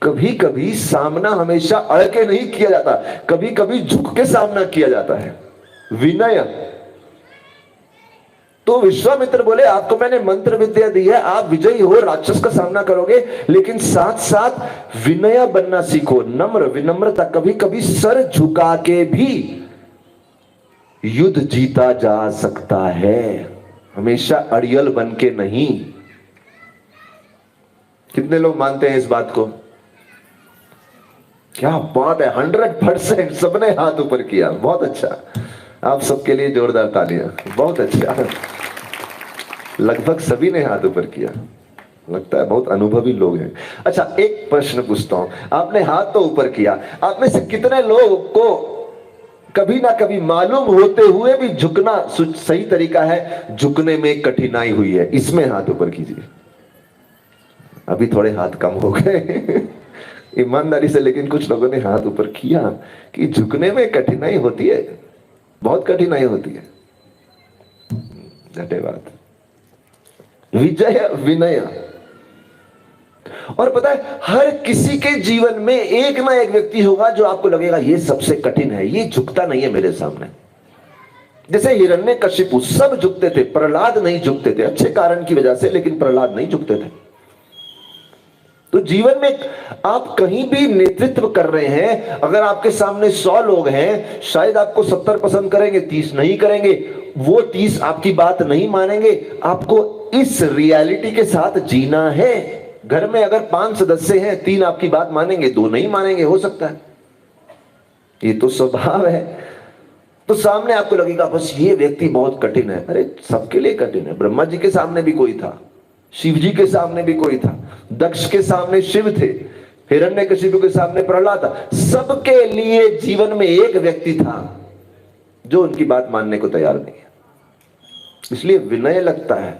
कभी कभी सामना हमेशा अड़ के नहीं किया जाता, कभी कभी झुक के सामना किया जाता है, विनय। तो विश्वामित्र बोले आपको मैंने मंत्र विद्या दी है, आप विजयी हो, राक्षस का सामना करोगे, लेकिन साथ साथ विनय बनना सीखो, नम्र, विनम्रता। कभी कभी सर झुका के भी युद्ध जीता जा सकता है, हमेशा अड़ियल बन के नहीं। कितने लोग मानते हैं इस बात को? क्या बात है, 100% सबने हाथ ऊपर किया, बहुत अच्छा। आप सबके लिए जोरदार तालियां, बहुत अच्छा। लगभग सभी ने हाथ ऊपर किया, लगता है बहुत अनुभवी लोग हैं। अच्छा, एक प्रश्न पूछता हूं, आपने हाथ तो ऊपर किया, आप में से कितने लोग को कभी ना कभी मालूम होते हुए भी झुकना सही तरीका है, झुकने में कठिनाई हुई है? इसमें हाथ ऊपर कीजिए। अभी थोड़े हाथ कम हो गए ईमानदारी से, लेकिन कुछ लोगों ने हाथ ऊपर किया कि झुकने में कठिनाई होती है, बहुत कठिनाई होती है। धन्यवाद। विजय, विनय। और पता है हर किसी के जीवन में एक ना एक व्यक्ति होगा जो आपको लगेगा ये सबसे कठिन है, ये झुकता नहीं है मेरे सामने। जैसे हिरण्यकशिपु, सब झुकते थे, प्रहलाद नहीं झुकते थे, अच्छे कारण की वजह से, लेकिन प्रहलाद नहीं झुकते थे। तो जीवन में आप कहीं भी नेतृत्व कर रहे हैं, अगर आपके सामने 100 लोग हैं, शायद आपको 70 पसंद करेंगे, 30 नहीं करेंगे, वो 30 आपकी बात नहीं मानेंगे। आपको इस रियलिटी के साथ जीना है। घर में अगर 5 सदस्य हैं, 3 आपकी बात मानेंगे, 2 नहीं मानेंगे, हो सकता है, ये तो स्वभाव है। तो सामने आपको लगेगा बस ये व्यक्ति बहुत कठिन है। अरे सबके लिए कठिन है। ब्रह्मा जी के सामने भी कोई था, शिव जी के सामने भी कोई था, दक्ष के सामने शिव थे, हिरण्यकशिपु के सामने प्रहलाद था। सबके लिए जीवन में एक व्यक्ति था जो उनकी बात मानने को तैयार नहीं है, इसलिए विनय लगता है।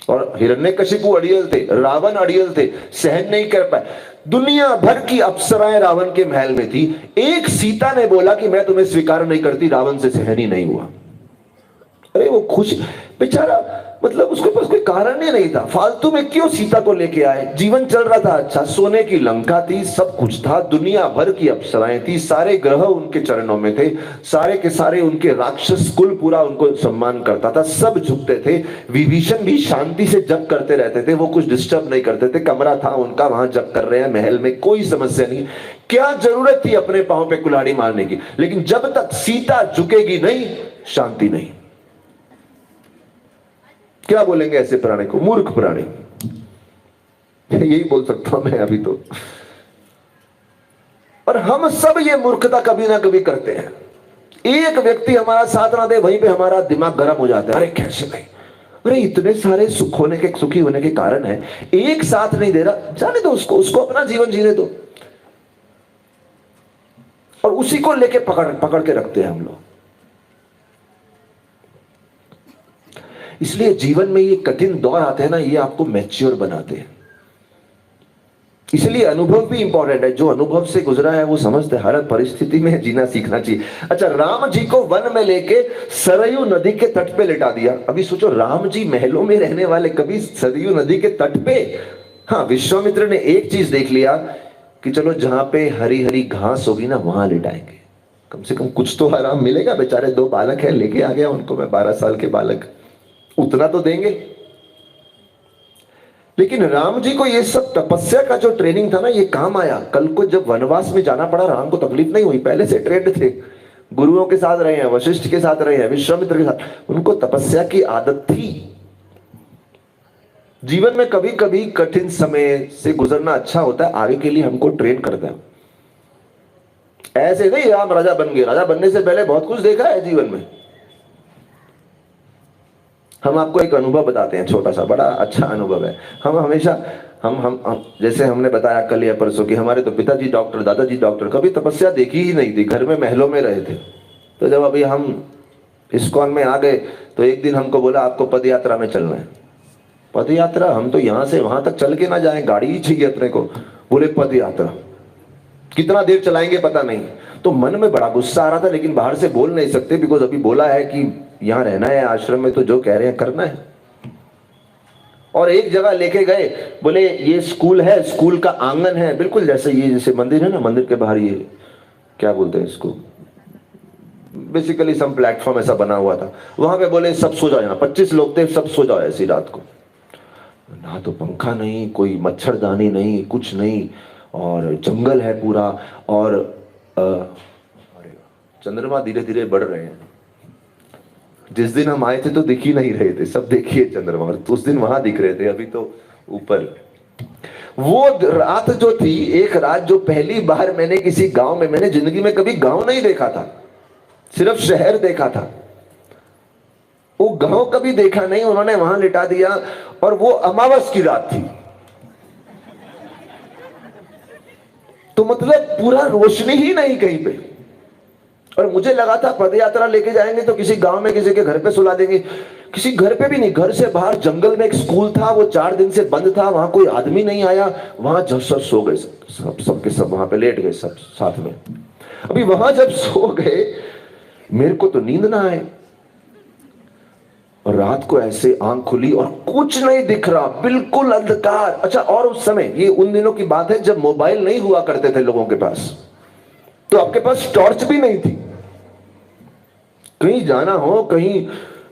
और हिरण्यकशिपु अड़ियल थे, रावण अड़ियल थे, सहन नहीं कर पाए। दुनिया भर की अप्सराएं रावण के महल में थी, एक सीता ने बोला कि मैं तुम्हें स्वीकार नहीं करती, रावण से सहन ही नहीं हुआ। अरे वो खुश बेचारा, मतलब उसके पास कोई कारण ही नहीं था, फालतू में क्यों सीता को लेके आए? जीवन चल रहा था अच्छा, सोने की लंका थी, सब कुछ था, दुनिया भर की अप्सराएं थी, सारे ग्रह उनके चरणों में थे, सारे के सारे उनके राक्षस कुल पूरा उनको सम्मान करता था, सब झुकते थे। विभीषण भी शांति से जप करते रहते थे, वो कुछ डिस्टर्ब नहीं करते थे, कमरा था उनका, वहां जप कर रहे हैं महल में, कोई समस्या नहीं। क्या जरूरत थी अपने पांव पे कुल्हाड़ी मारने की? लेकिन जब तक सीता झुकेगी नहीं, शांति नहीं। क्या बोलेंगे ऐसे प्राणी को? मूर्ख प्राणी, यही बोल सकता हूं मैं अभी तो। और हम सब ये मूर्खता कभी ना कभी करते हैं। एक व्यक्ति हमारा साथ ना दे, वहीं पे हमारा दिमाग गर्म हो जाता है, अरे कैसे नहीं, अरे इतने सारे सुखी होने के कारण है, एक साथ नहीं दे रहा, जाने दो उसको अपना जीवन जीने दो। और उसी को लेके पकड़ के रखते हैं हम लोग। इसलिए जीवन में ये कठिन दौर आते हैं ना, ये आपको मैच्योर बनाते हैं। इसलिए अनुभव भी इंपॉर्टेंट है। जो अनुभव से गुजरा है वो समझते हर परिस्थिति में जीना सीखना चाहिए। अच्छा, राम जी को वन में लेके सरयू नदी के तट पे लिटा दिया। अभी सोचो, राम जी महलों में रहने वाले, कभी सरयू नदी के तट पे। हाँ, विश्वामित्र ने एक चीज देख लिया कि चलो जहां पे हरी हरी घास होगी ना, वहां लिटाएंगे, कम से कम कुछ तो आराम मिलेगा। बेचारे 2 बालक है, लेके आ गया उनको मैं, 12 साल के बालक, उतना तो देंगे। लेकिन राम जी को ये सब तपस्या का जो ट्रेनिंग था ना, ये काम आया। कल को जब वनवास में जाना पड़ा, राम को तकलीफ नहीं हुई, पहले से ट्रेंड थे। गुरुओं के साथ रहे हैं, वशिष्ठ के साथ रहे हैं, विश्वामित्र के साथ, उनको तपस्या की आदत थी। जीवन में कभी कभी कठिन समय से गुजरना अच्छा होता है, आगे के लिए हमको ट्रेन करता है। ऐसे नहीं राम राजा बन गए, राजा बनने से पहले बहुत कुछ देखा है जीवन में। हम आपको एक अनुभव बताते हैं, छोटा सा, बड़ा अच्छा अनुभव है। हम हमेशा हम जैसे हमने बताया कल या परसों कि हमारे तो पिताजी डॉक्टर, दादाजी डॉक्टर, कभी तपस्या देखी ही नहीं थी, घर में महलों में रहे थे। तो जब अभी हम इस्कॉन में आ गए तो एक दिन हमको बोला आपको पद यात्रा में चलना है। पद यात्रा? हम तो यहां से वहां तक चल के ना जाएं, गाड़ी ही चाहिए अपने को। बोले पद यात्रा कितना देर चलाएंगे पता नहीं। तो मन में बड़ा गुस्सा आ रहा था, लेकिन बाहर से बोल नहीं सकते, बिकॉज अभी बोला है कि यहां रहना है आश्रम में, तो जो कह रहे हैं करना है। और एक जगह लेके गए, बोले ये स्कूल है, स्कूल का आंगन है, बिल्कुल जैसे ये जैसे मंदिर है ना, मंदिर के बाहर ये क्या बोलते हैं इसको, बेसिकली सम प्लेटफॉर्म ऐसा बना हुआ था। वहां पे बोले सब सो जाओ, यहाँ 25 लोग थे, सब सो जाओ ऐसी रात को। ना तो पंखा नहीं, कोई मच्छरदानी नहीं, कुछ नहीं, और जंगल है पूरा, और चंद्रमा धीरे धीरे बढ़ रहे हैं। जिस दिन हम आए थे तो दिख ही नहीं रहे थे, सब देखिए चंद्रमा, और उस दिन वहां दिख रहे थे, अभी तो ऊपर। वो रात जो थी, एक रात जो पहली बार मैंने किसी गांव में, मैंने जिंदगी में कभी गांव नहीं देखा था, सिर्फ शहर देखा था, वो गांव कभी देखा नहीं, उन्होंने वहां लिटा दिया। और वो अमावस की रात थी, तो मतलब पूरा रोशनी ही नहीं कहीं पे। और मुझे लगा था पदयात्रा लेके जाएंगे तो किसी गांव में किसी के घर पे सुला देंगे, किसी घर पे भी नहीं। घर से बाहर जंगल में एक स्कूल था, वो 4 दिन से बंद था, वहां कोई आदमी नहीं आया, वहां जब सब सो गए, सबके सब वहां पे लेट गए सब साथ में। अभी वहां जब सो गए, मेरे को तो नींद ना आए, और रात को ऐसे आंख खुली और कुछ नहीं दिख रहा, बिल्कुल अंधकार। अच्छा, और उस समय, ये उन दिनों की बात है जब मोबाइल नहीं हुआ करते थे लोगों के पास, तो आपके पास टॉर्च भी नहीं थी। कहीं जाना हो, कहीं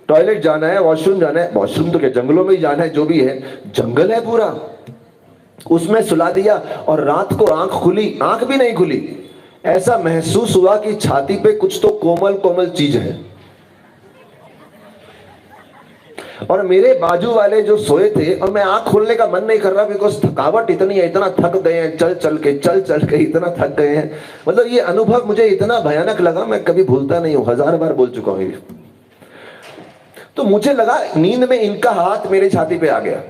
टॉयलेट जाना है, वॉशरूम जाना है, वॉशरूम तो क्या जंगलों में ही जाना है, जो भी है जंगल है पूरा, उसमें सुला दिया। और रात को आंख खुली, आंख भी नहीं खुली, ऐसा महसूस हुआ कि छाती पे कुछ तो कोमल कोमल चीज है। और मेरे बाजू वाले जो सोए थे, और मैं आंख खोलने का मन नहीं कर रहा, बिकॉज थकावट इतनी है, इतना थक गए हैं, चल चल के इतना थक गए हैं। मतलब ये अनुभव मुझे इतना भयानक लगा, मैं कभी भूलता नहीं हूं, 1000 बार बोल चुका हूं। तो मुझे लगा नींद में इनका हाथ मेरे छाती पे आ गया।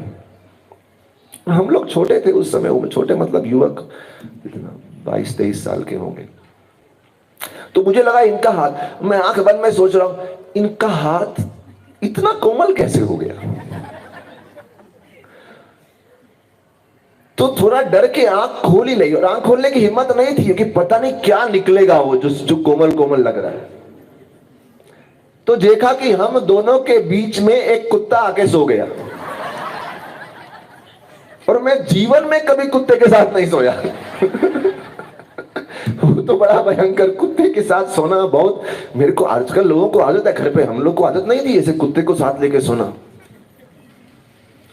हम लोग छोटे थे उस समय, वो छोटे मतलब युवक, इतना 22-23 साल के होंगे। तो मुझे लगा इनका हाथ, मैं आंख बंद में सोच रहा हूं इनका हाथ इतना कोमल कैसे हो गया। तो थोड़ा डर के आंख खोल ही नहीं, और आंख खोलने की हिम्मत नहीं थी कि पता नहीं क्या निकलेगा वो जो कोमल कोमल लग रहा है। तो देखा कि हम दोनों के बीच में एक कुत्ता आके सो गया, और मैं जीवन में कभी कुत्ते के साथ नहीं सोया। वो तो बड़ा भयंकर, कुत्ते के साथ सोना बहुत, मेरे को आजकल लोगों को आदत है, घर पे हम लोग को आदत नहीं थी ऐसे कुत्ते को साथ लेके सोना।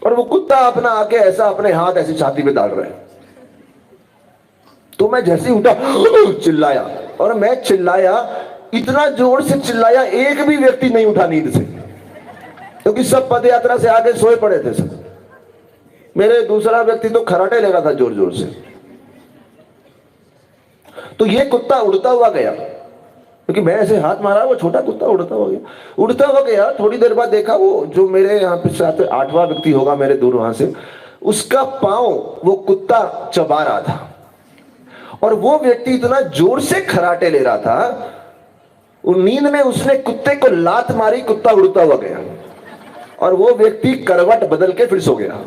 और वो कुत्ता अपना आके ऐसा अपने हाथ ऐसे छाती पे डाल रहा है। तो मैं जैसे ही उठा, चिल्लाया, और मैं चिल्लाया, इतना जोर से चिल्लाया, एक भी व्यक्ति नहीं उठा नींद से, क्योंकि सब पदयात्रा से आगे सोए पड़े थे सब। मेरे दूसरा व्यक्ति तो खराटे ले रहा था जोर जोर से। तो ये कुत्ता उड़ता हुआ गया, क्योंकि मैं ऐसे हाथ मारा, वो छोटा कुत्ता उड़ता हुआ गया। थोड़ी देर बाद देखा, वो जो मेरे यहाँ पे साथ 8वां व्यक्ति होगा मेरे दूर वहां से, उसका पांव वो कुत्ता चबा रहा था, और वो व्यक्ति इतना जोर से खराटे ले रहा था, नींद में उसने कुत्ते को लात मारी, कुत्ता उड़ता हुआ गया, और वो व्यक्ति करवट बदल के फिर सो गया।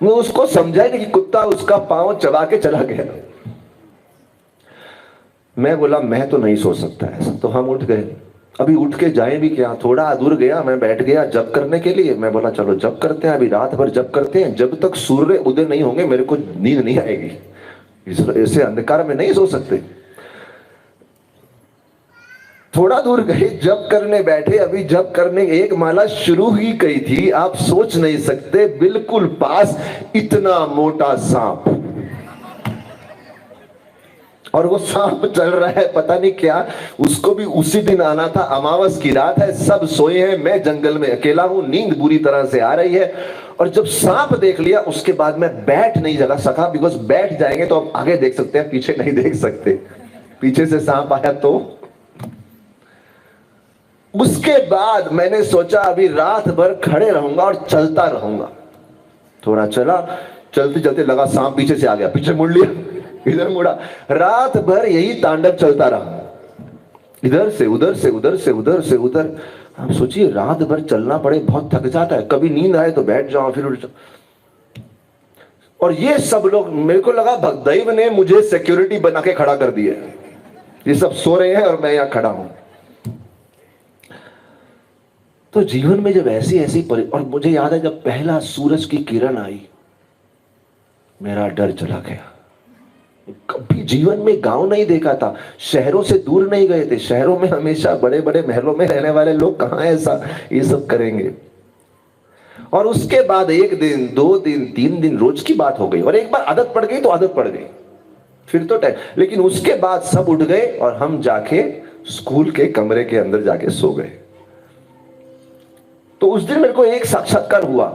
वो उसको समझा नहीं कि कुत्ता उसका पांव चबा के चला गया। मैं बोला मैं तो नहीं सो सकता ऐसा, तो हम उठ गए। अभी उठ के जाए भी क्या, थोड़ा दूर गया, मैं बैठ गया जप करने के लिए। मैं बोला चलो जप करते हैं, अभी रात भर जप करते हैं, जब तक सूर्य उदय नहीं होंगे मेरे को नींद नहीं आएगी, ऐसे अंधकार में नहीं सो सकते। थोड़ा दूर गए, जप करने बैठे, अभी जप करने एक माला शुरू ही गई थी, आप सोच नहीं सकते, बिल्कुल पास इतना मोटा सांप, और वो सांप चल रहा है, पता नहीं क्या। उसको भी उसी दिन आना था, अमावस की रात है, सब सोए हैं, मैं जंगल में अकेला हूं, नींद बुरी तरह से आ रही है। और जब सांप देख लिया उसके बाद मैं बैठ नहीं जगा सका, बिकॉज बैठ जाएंगे तो हम आगे देख सकते हैं, पीछे नहीं देख सकते। पीछे से सांप आया तो उसके बाद मैंने सोचा अभी रात भर खड़े रहूंगा और चलता रहूंगा। थोड़ा चला, चलते चलते लगा सांप पीछे से आ गया, पीछे मुड़ लिया, इधर मुड़ा। रात भर यही तांडव चलता रहा, इधर से उधर से उधर से उधर से उधर। आप सोचिए रात भर चलना पड़े, बहुत थक जाता है। कभी नींद आए तो बैठ जाओ, फिर उठ जाओ। और ये सब लोग, मेरे को लगा दैव ने मुझे सिक्योरिटी बना के खड़ा कर दिया, ये सब सो रहे हैं और मैं यहां खड़ा हूं। तो जीवन में जब ऐसी ऐसी और मुझे याद है जब पहला सूरज की किरण आई, मेरा डर चला गया। कभी जीवन में गांव नहीं देखा था, शहरों से दूर नहीं गए थे। शहरों में हमेशा बड़े बड़े महलों में रहने वाले लोग कहां ऐसा ये सब करेंगे। और उसके बाद एक दिन, 2 दिन, 3 दिन रोज की बात हो गई। और एक बार आदत पड़ गई तो आदत पड़ गई, फिर तो टाइम। लेकिन उसके बाद सब उठ गए और हम जाके स्कूल के कमरे के अंदर जाके सो गए। तो उस दिन मेरे को एक साक्षात्कार हुआ।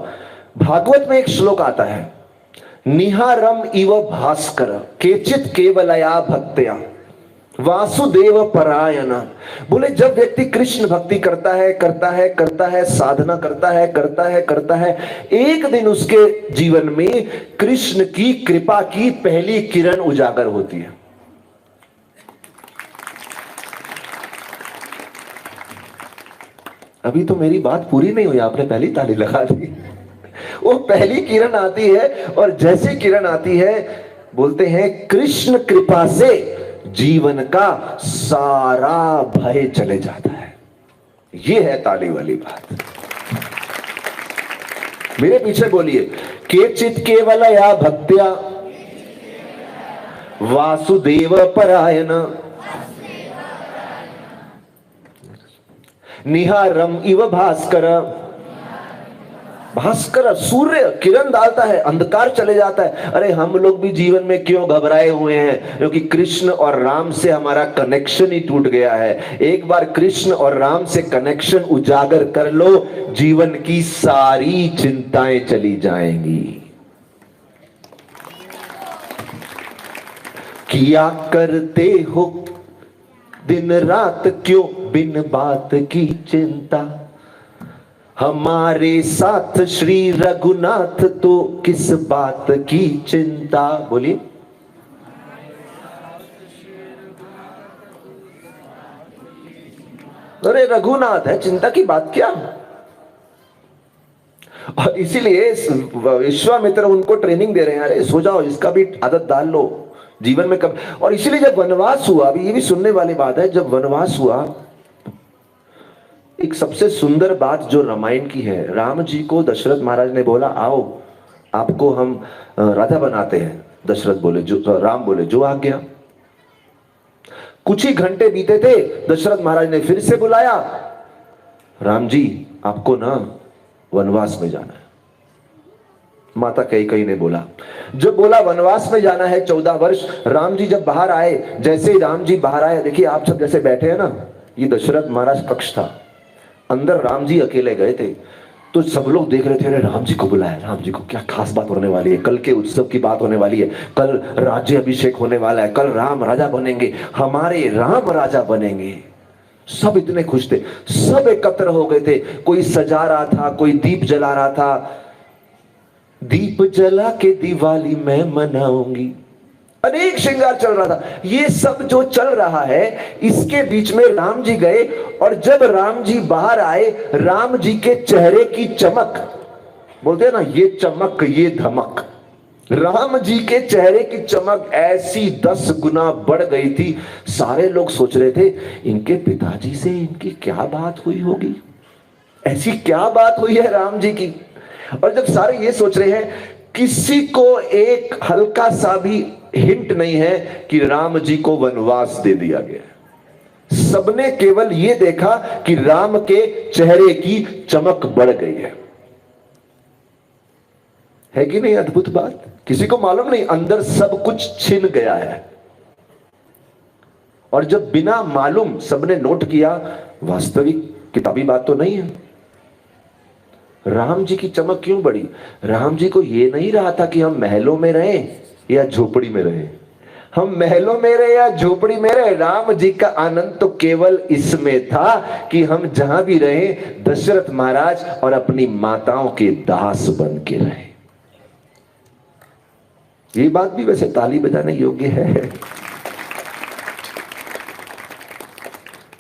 भागवत में एक श्लोक आता है, निहारम इव भास्कर केचित केवलया भक्त्या वासुदेव परायण। बोले जब व्यक्ति कृष्ण भक्ति करता है करता है करता है, साधना करता है करता है करता है, एक दिन उसके जीवन में कृष्ण की कृपा की पहली किरण उजागर होती है। अभी तो मेरी बात पूरी नहीं हुई, आपने पहली ताली लगा दी। वो पहली किरण आती है और जैसे किरण आती है बोलते हैं कृष्ण कृपा से जीवन का सारा भय चले जाता है। ये है ताली वाली बात। मेरे पीछे बोलिए, केचित केवलया भक्त्या वासुदेव परायण निहारम इव भास्कर। भास्कर सूर्य किरण डालता है, अंधकार चले जाता है। अरे हम लोग भी जीवन में क्यों घबराए हुए हैं? क्योंकि कृष्ण और राम से हमारा कनेक्शन ही टूट गया है। एक बार कृष्ण और राम से कनेक्शन उजागर कर लो, जीवन की सारी चिंताएं चली जाएंगी। किया करते हो दिन रात क्यों बिन बात की चिंता, हमारे साथ श्री रघुनाथ तो किस बात की चिंता। बोलिए, अरे रघुनाथ है, चिंता की बात क्या। और इसीलिए विश्वामित्र उनको ट्रेनिंग दे रहे हैं, अरे सो जाओ, इसका भी आदत डाल लो जीवन में कब। और इसीलिए जब वनवास हुआ, अभी ये भी सुनने वाली बात है, जब वनवास हुआ, एक सबसे सुंदर बात जो रामायण की है, राम जी को दशरथ महाराज ने बोला आओ आपको हम राजा बनाते हैं। दशरथ बोले जो, राम बोले जो आ गया। कुछ ही घंटे बीते थे, दशरथ महाराज ने फिर से बुलाया, राम जी आपको ना वनवास में जाना है। माता कैकेयी ने बोला, जब बोला वनवास में जाना है 14 वर्ष, राम जी जब बाहर आए, जैसे ही राम जी बाहर आए, देखिए आप सब जैसे बैठे हैं ना, ये दशरथ महाराज कक्ष था, अंदर राम जी अकेले गए थे। तो सब लोग देख रहे थे, अरे राम जी को बुलाया, राम जी को, क्या खास बात होने वाली है, कल के उत्सव की बात होने वाली है, कल राज्य अभिषेक होने वाला है, कल राम राजा बनेंगे, हमारे राम राजा बनेंगे। सब इतने खुश थे, सब एकत्र हो गए थे। कोई सजा रहा था, कोई दीप जला रहा था, दीप जला के दिवाली मैं मनाऊंगी, अनेक श्रृंगार चल रहा था। ये सब जो चल रहा है, इसके बीच में राम जी गए, और जब राम जी बाहर आए, राम जी के चेहरे की चमक, बोलते हैं ना ये चमक ये धमक, राम जी के चेहरे की चमक ऐसी 10 गुना बढ़ गई थी। सारे लोग सोच रहे थे इनके पिताजी से इनकी क्या बात हुई होगी, ऐसी क्या बात हुई है राम जी की। और जब सारे ये सोच रहे हैं, किसी को एक हल्का सा भी हिंट नहीं है कि राम जी को वनवास दे दिया गया। सबने केवल ये देखा कि राम के चेहरे की चमक बढ़ गई है कि नहीं? अद्भुत बात। किसी को मालूम नहीं, अंदर सब कुछ छिन गया है। और जब बिना मालूम सबने नोट किया, वास्तविक किताबी बात तो नहीं है। राम जी की चमक क्यों बढ़ी? राम जी को यह नहीं रहा था कि हम महलों में रहें या झोपड़ी में रहें, हम महलों में रहे या झोपड़ी में रहे। राम जी का आनंद तो केवल इसमें था कि हम जहां भी रहे दशरथ महाराज और अपनी माताओं के दास बन के रहे। ये बात भी वैसे ताली बजाने योग्य है,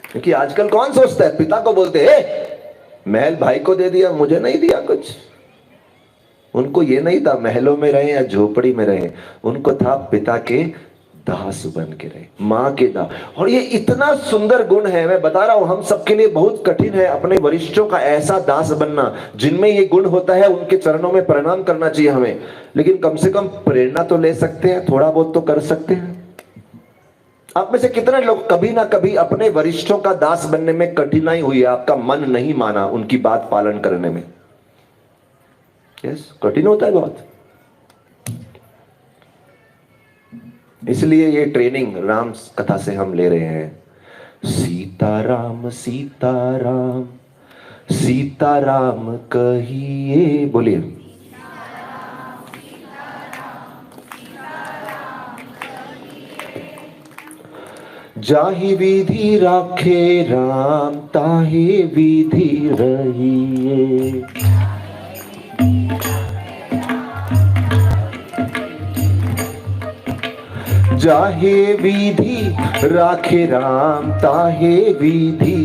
क्योंकि आजकल कौन सोचता है, पिता को बोलते हैं महल भाई को दे दिया, मुझे नहीं दिया कुछ। उनको ये नहीं था महलों में रहे या झोपड़ी में रहे, उनको था पिता के दास बन के रहे, मां के दास। और ये इतना सुंदर गुण है, मैं बता रहा हूं, हम सबके लिए बहुत कठिन है अपने वरिष्ठों का ऐसा दास बनना। जिनमें ये गुण होता है उनके चरणों में प्रणाम करना चाहिए हमें, लेकिन कम से कम प्रेरणा तो ले सकते हैं, थोड़ा बहुत तो कर सकते हैं। आप में से कितने लोग कभी ना कभी अपने वरिष्ठों का दास बनने में कठिनाई हुई है, आपका मन नहीं माना उनकी बात पालन करने में? यस, कठिन होता है बहुत। इसलिए ये ट्रेनिंग राम कथा से हम ले रहे हैं। सीताराम सीताराम सीताराम कहिए, बोलिए। जाहि विधि राखे राम ताहि विधि रहिए। जाहे विधि राखे राम ताहे विधि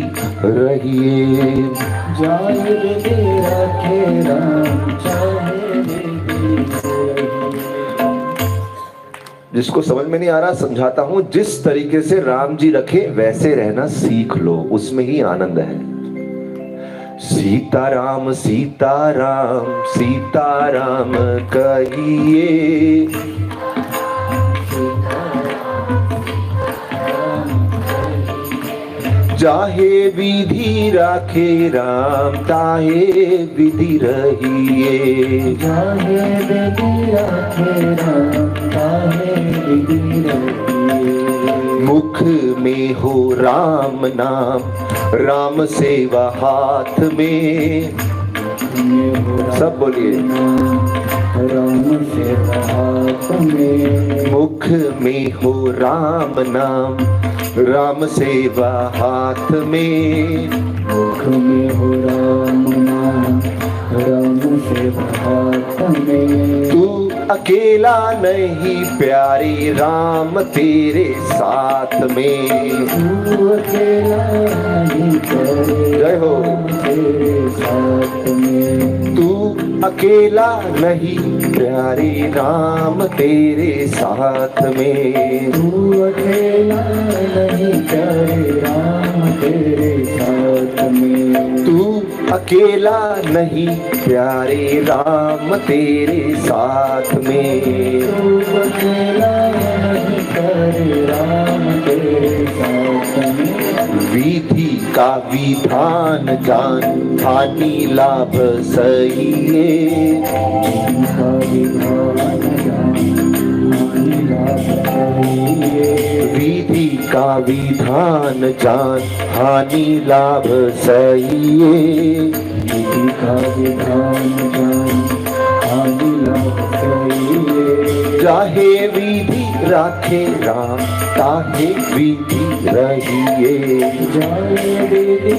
रहिए। जाहे विधि राखे राम ताहे विधि रहिए। जिसको समझ में नहीं आ रहा समझाता हूं, जिस तरीके से राम जी रखे वैसे रहना सीख लो, उसमें ही आनंद है। सीताराम सीताराम सीताराम कहिए। जाहे विधि राखे राम ताहे विधि रहिए। जाहे विधि राखे राम ताहे विधि रहिए। मुख में हो राम नाम राम सेवा हाथ में। सब बोलिए। राम सेवा हाथ में। मुख में हो राम नाम राम सेवा हाथ में। मुख में हो राम नाम राम सेवा हाथ में। तू अकेला नहीं प्यारी राम तेरे साथ में। तू अकेला नहीं प्यारी जय हो। तेरे साथ में। तू अकेला नहीं प्यारी राम तेरे साथ में। तू अकेला नहीं प्यारे राम तेरे साथ में। तू अकेला नहीं प्यारे राम तेरे साथ में। तू अकेला नहीं प्यारे राम तेरे साथ में। विधि का विधान जान हानि लाभ सही है। का विधान जान हानि लाभ सही है। विधि का विधान जान हानि लाभ सही है। विधि का विधान जान हानि लाभ सही है। चाहे विधि राखे राम ताहे विधि रहिए। जय विधि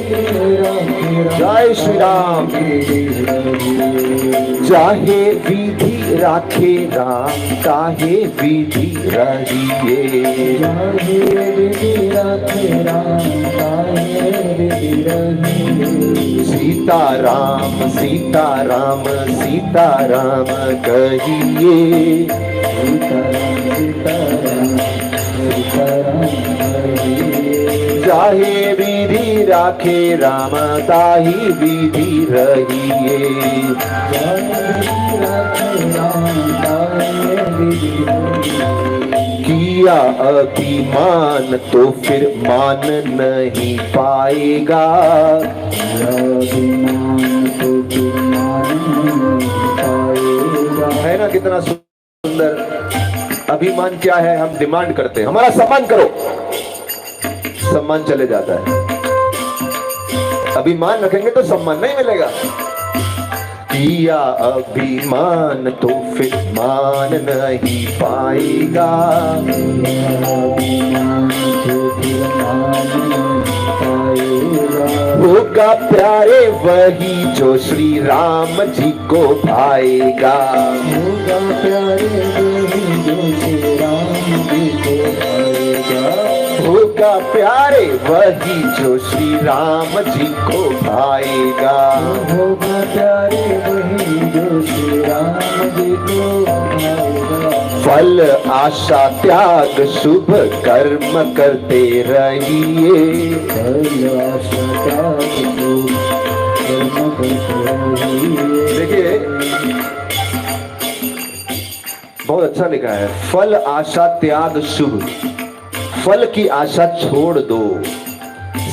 राखे राम जय श्री राम। विधि रहिए। चाहे विधि राखे राम ताहे विधि रहिए। जाहे विधि राखे राम ताहे विधि रहिए। सीताराम सीताराम सीताराम कहिए। सीताराम सीताराम सीताराम कहिए। चाहे विधि राखे राम ताहि विधि रहिए। जाहे विधि राखे राम ताहे विधि रहिए। किया अभिमान तो फिर मान नहीं पाएगा। अभिमान तो फिर मान नहीं पाएगा। है ना कितना सुंदर। अभिमान क्या है? हम डिमांड करते हैं हमारा सम्मान करो, सम्मान चले जाता है। अभिमान रखेंगे तो सम्मान नहीं मिलेगा। किया अभिमान तो फिर मान नहीं पाएगा। होगा प्यारे वही जो श्री राम जी को भाएगा। होगा प्यारे वही जो श्री राम जी को भाएगा। होगा प्यारे वही जो श्री राम जी को भाएगा। होगा प्यारे वही जो श्री राम जी को भाएगा। फल आशा त्याग शुभ कर्म करते रहिए। फल आशा त्याग शुभ कर्म करते रहिए। देखिए बहुत अच्छा लिखा है, फल आशा त्याग शुभ। फल की आशा छोड़ दो।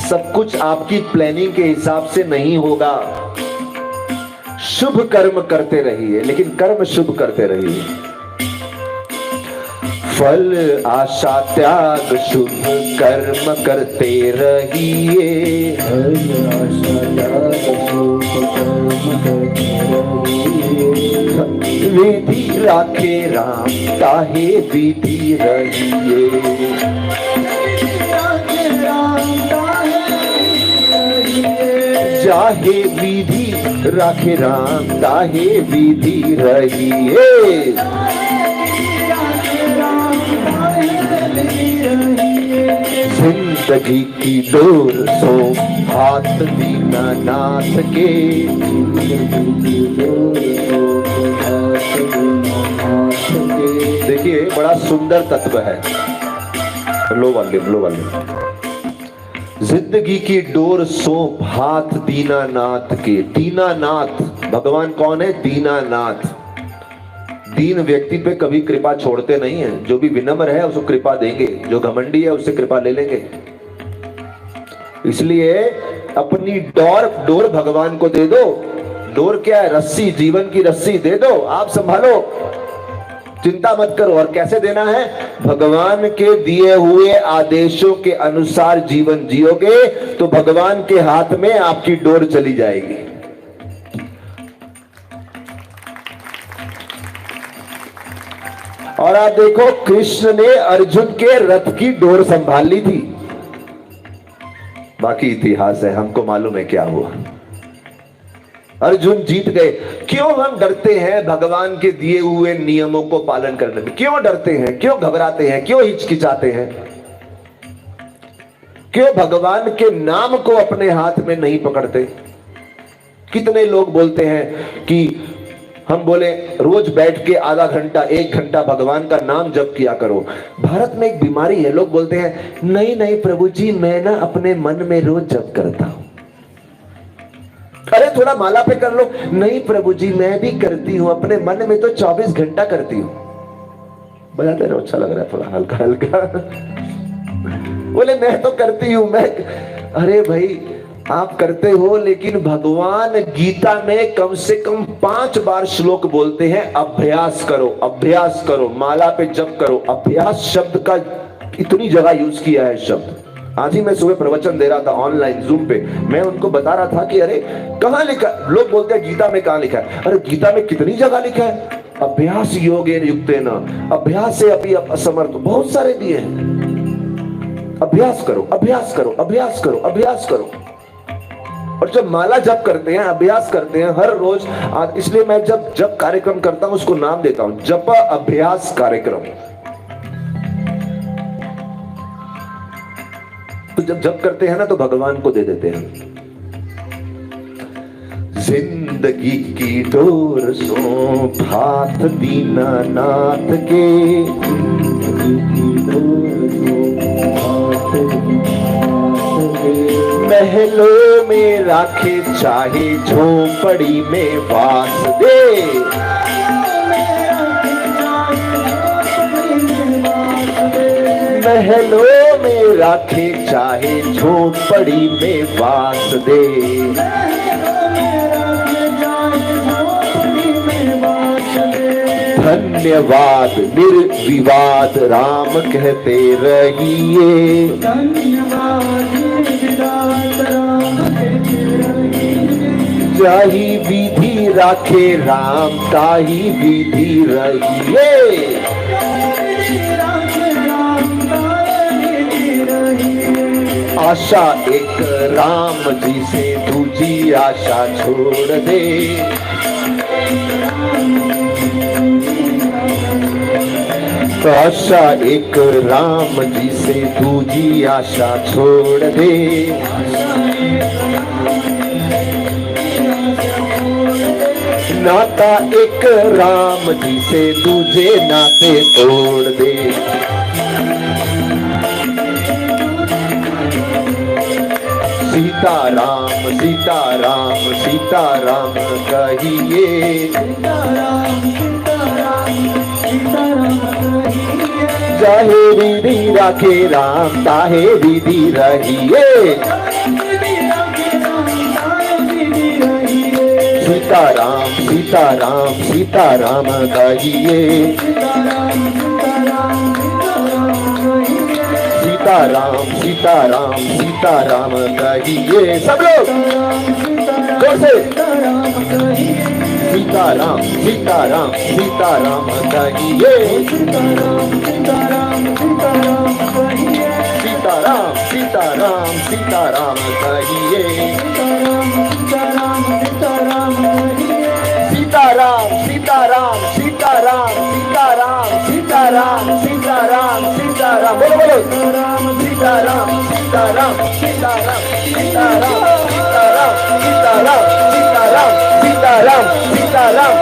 सब कुछ आपकी प्लानिंग के हिसाब से नहीं होगा। शुभ कर्म करते रहिए, लेकिन कर्म शुभ करते रहिए। फल आशा त्याग शुभ कर्म करते रहिए। फल आशा त्याग शुभ कर्म करते रहिए। विधि राखे राम ताहे विधि रहिए। चाहे विधि राखे राम ताहे विधि रहिए। जिंदगी की डोर सो हाथ दीनानाथ के। देखिए बड़ा सुंदर तत्व है। Low volume. जिंदगी की डोर सौंप हाथ दीनानाथ के। दीनानाथ भगवान कौन है? दीनानाथ। दीन व्यक्ति पे कभी कृपा छोड़ते नहीं है। जो भी विनम्र है उसको कृपा देंगे, जो घमंडी है उससे कृपा ले लेंगे। इसलिए अपनी डोर भगवान को दे दो। डोर क्या है? रस्सी, जीवन की रस्सी दे दो, आप संभालो, चिंता मत करो। और कैसे देना है? भगवान के दिए हुए आदेशों के अनुसार जीवन जियोगे तो भगवान के हाथ में आपकी डोर चली जाएगी। और आप देखो कृष्ण ने अर्जुन के रथ की डोर संभाल ली थी। बाकी इतिहास है, हमको मालूम है क्या हुआ। अर्जुन जीत गए। क्यों हम डरते हैं भगवान के दिए हुए नियमों को पालन करने में? क्यों डरते हैं? क्यों घबराते हैं? क्यों हिचकिचाते हैं? क्यों भगवान के नाम को अपने हाथ में नहीं पकड़ते? कितने लोग बोलते हैं कि हम बोले रोज बैठ के आधा घंटा 1 घंटा भगवान का नाम जप किया करो। भारत में एक बीमारी है, लोग बोलते हैं नहीं प्रभु जी मैं ना अपने मन में रोज जप करता हूं। अरे थोड़ा माला पे कर लो। नहीं प्रभु जी मैं भी करती हूं, अपने मन में तो 24 घंटा करती हूं। बजाते रहो, अच्छा लग रहा है थोड़ा हल्का हल्का। बोले मैं तो करती हूं मैं। अरे भाई आप करते हो, लेकिन भगवान गीता में कम से कम 5 बार श्लोक बोलते हैं अभ्यास करो, अभ्यास करो, माला पे जप करो। अभ्यास शब्द का इतनी जगह यूज किया है शब्द। आज ही मैं सुबह प्रवचन दे रहा था ऑनलाइन जूम पे। मैं उनको बता रहा था कि अरे कहां लिखा, लोग बोलते हैं गीता में कहां लिखा है? अरे गीता में कितनी जगह लिखा है अभ्यास योगेन युक्तेन, अभ्यास से अभी असमर्थ, बहुत सारे दिए हैं। अभ्यास करो, अभ्यास करो, अभ्यास करो, अभ्यास करो। और जब माला जप करते हैं, अभ्यास करते हैं हर रोज, इसलिए मैं जब कार्यक्रम करता हूं उसको नाम देता हूं जप अभ्यास कार्यक्रम। तो जब जप करते हैं ना तो भगवान को दे देते हैं। जिंदगी की डोर सौंप हाथ दीनानाथ के। महलों में राखे चाहे झोपड़ी में वास दे। महलों में राखे चाहे झोपड़ी में वास दे। धन्यवाद निर्विवाद राम कहते रहिए। धन्यवाद जाही विधि राखे राम ताही विधि रहिए। आशा एक राम जी से दूजी आशा छोड़ दे। आशा एक राम जी से दूजी आशा छोड़ दे। नाता एक राम जी से दूजे नाते तोड़ दे। सीताराम सीताराम सीताराम कहिए। चाहे विधि राखे राम ताहे विधि रहिए। सीताराम सीताराम सीताराम कहिए। सीताराम सीताराम सीताराम कहिए। सब लोग जोर से सीताराम सीताराम सीताराम कहिए। सीताराम सीताराम सीताराम कहिए। सीताराम सीताराम सीताराम सीताराम सीताराम सीताराम सीताराम बोलो बोलो। सीताराम सीताराम सीताराम सीताराम सीताराम सीताराम सीताराम सीताराम सीताराम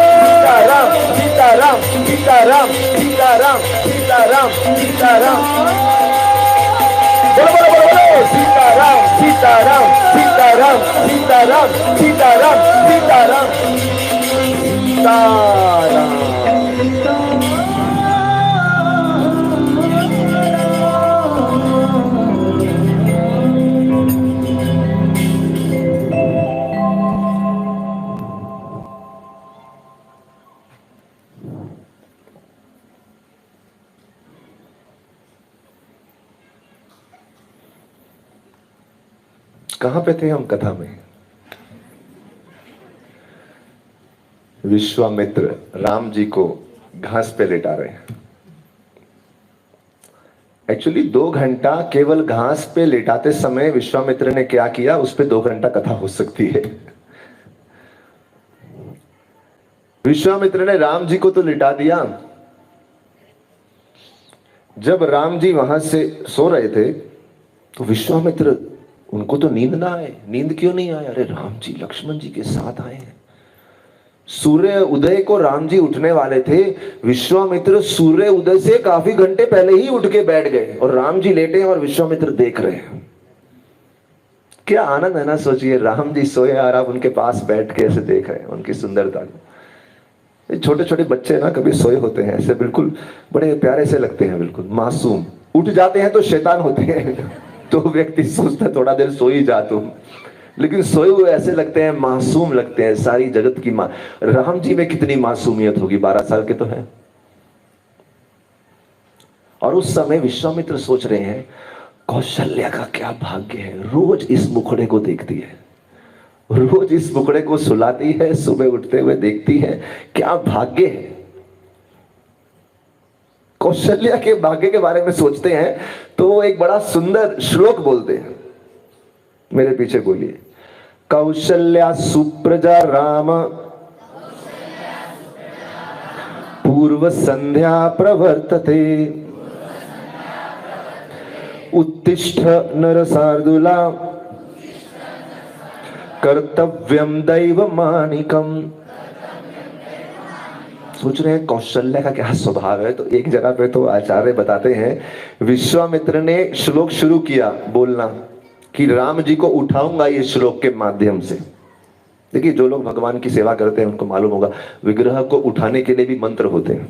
सीताराम सीताराम सीताराम सीताराम सीताराम बोलो बोलो बोलो। सीताराम सीताराम सीताराम सीताराम सीताराम सीताराम सीताराम। कहां पे थे हम कथा में? विश्वामित्र राम जी को घास पे लेटा रहे हैं। एक्चुअली 2 घंटा केवल घास पे लेटाते समय विश्वामित्र ने क्या किया, उस पे 2 घंटा कथा हो सकती है। विश्वामित्र ने राम जी को तो लिटा दिया। जब राम जी वहां से सो रहे थे तो विश्वामित्र, उनको तो नींद ना आए। नींद क्यों नहीं आए? अरे राम जी लक्ष्मण जी के साथ आए हैं। सूर्य उदय को राम जी उठने वाले थे। विश्वामित्र सूर्य उदय से काफी घंटे पहले ही उठ के बैठ गए और राम जी लेटे हैं और विश्वामित्र देख रहे हैं। क्या आनंद है ना। सोचिए, राम जी सोए और आप उनके पास बैठ के ऐसे देख रहे हैं उनकी सुंदरता को। छोटे छोटे बच्चे ना कभी सोए होते हैं ऐसे, बिल्कुल बड़े प्यारे से लगते हैं, बिल्कुल मासूम। उठ जाते हैं तो शैतान होते हैं। तो व्यक्ति सोचता थोड़ा देर सो ही जा तुम, लेकिन सोए हुए ऐसे लगते हैं, मासूम लगते हैं। सारी जगत की मां। राम जी में कितनी मासूमियत होगी, 12 साल के तो हैं। और उस समय विश्वामित्र सोच रहे हैं, कौशल्या का क्या भाग्य है, रोज इस मुखड़े को देखती है, रोज इस मुखड़े को सुलाती है, सुबह उठते हुए देखती है, क्या भाग्य है। कौशल्या के भाग्य के बारे में सोचते हैं तो वो एक बड़ा सुंदर श्लोक बोलते हैं। मेरे पीछे बोलिए। कौशल्या सुप्रजा राम पूर्व संध्या प्रवर्तते उत्तिष्ठ नरसार्दूला कर्तव्यम दैव मानिकम। सोच रहे हैं कौशल्या का क्या स्वभाव है। तो एक जगह पे तो आचार्य बताते हैं, विश्वामित्र ने श्लोक शुरू किया बोलना कि राम जी को उठाऊंगा ये श्लोक के माध्यम से। देखिए, जो लोग भगवान की सेवा करते हैं उनको मालूम होगा, विग्रह को उठाने के लिए भी मंत्र होते हैं।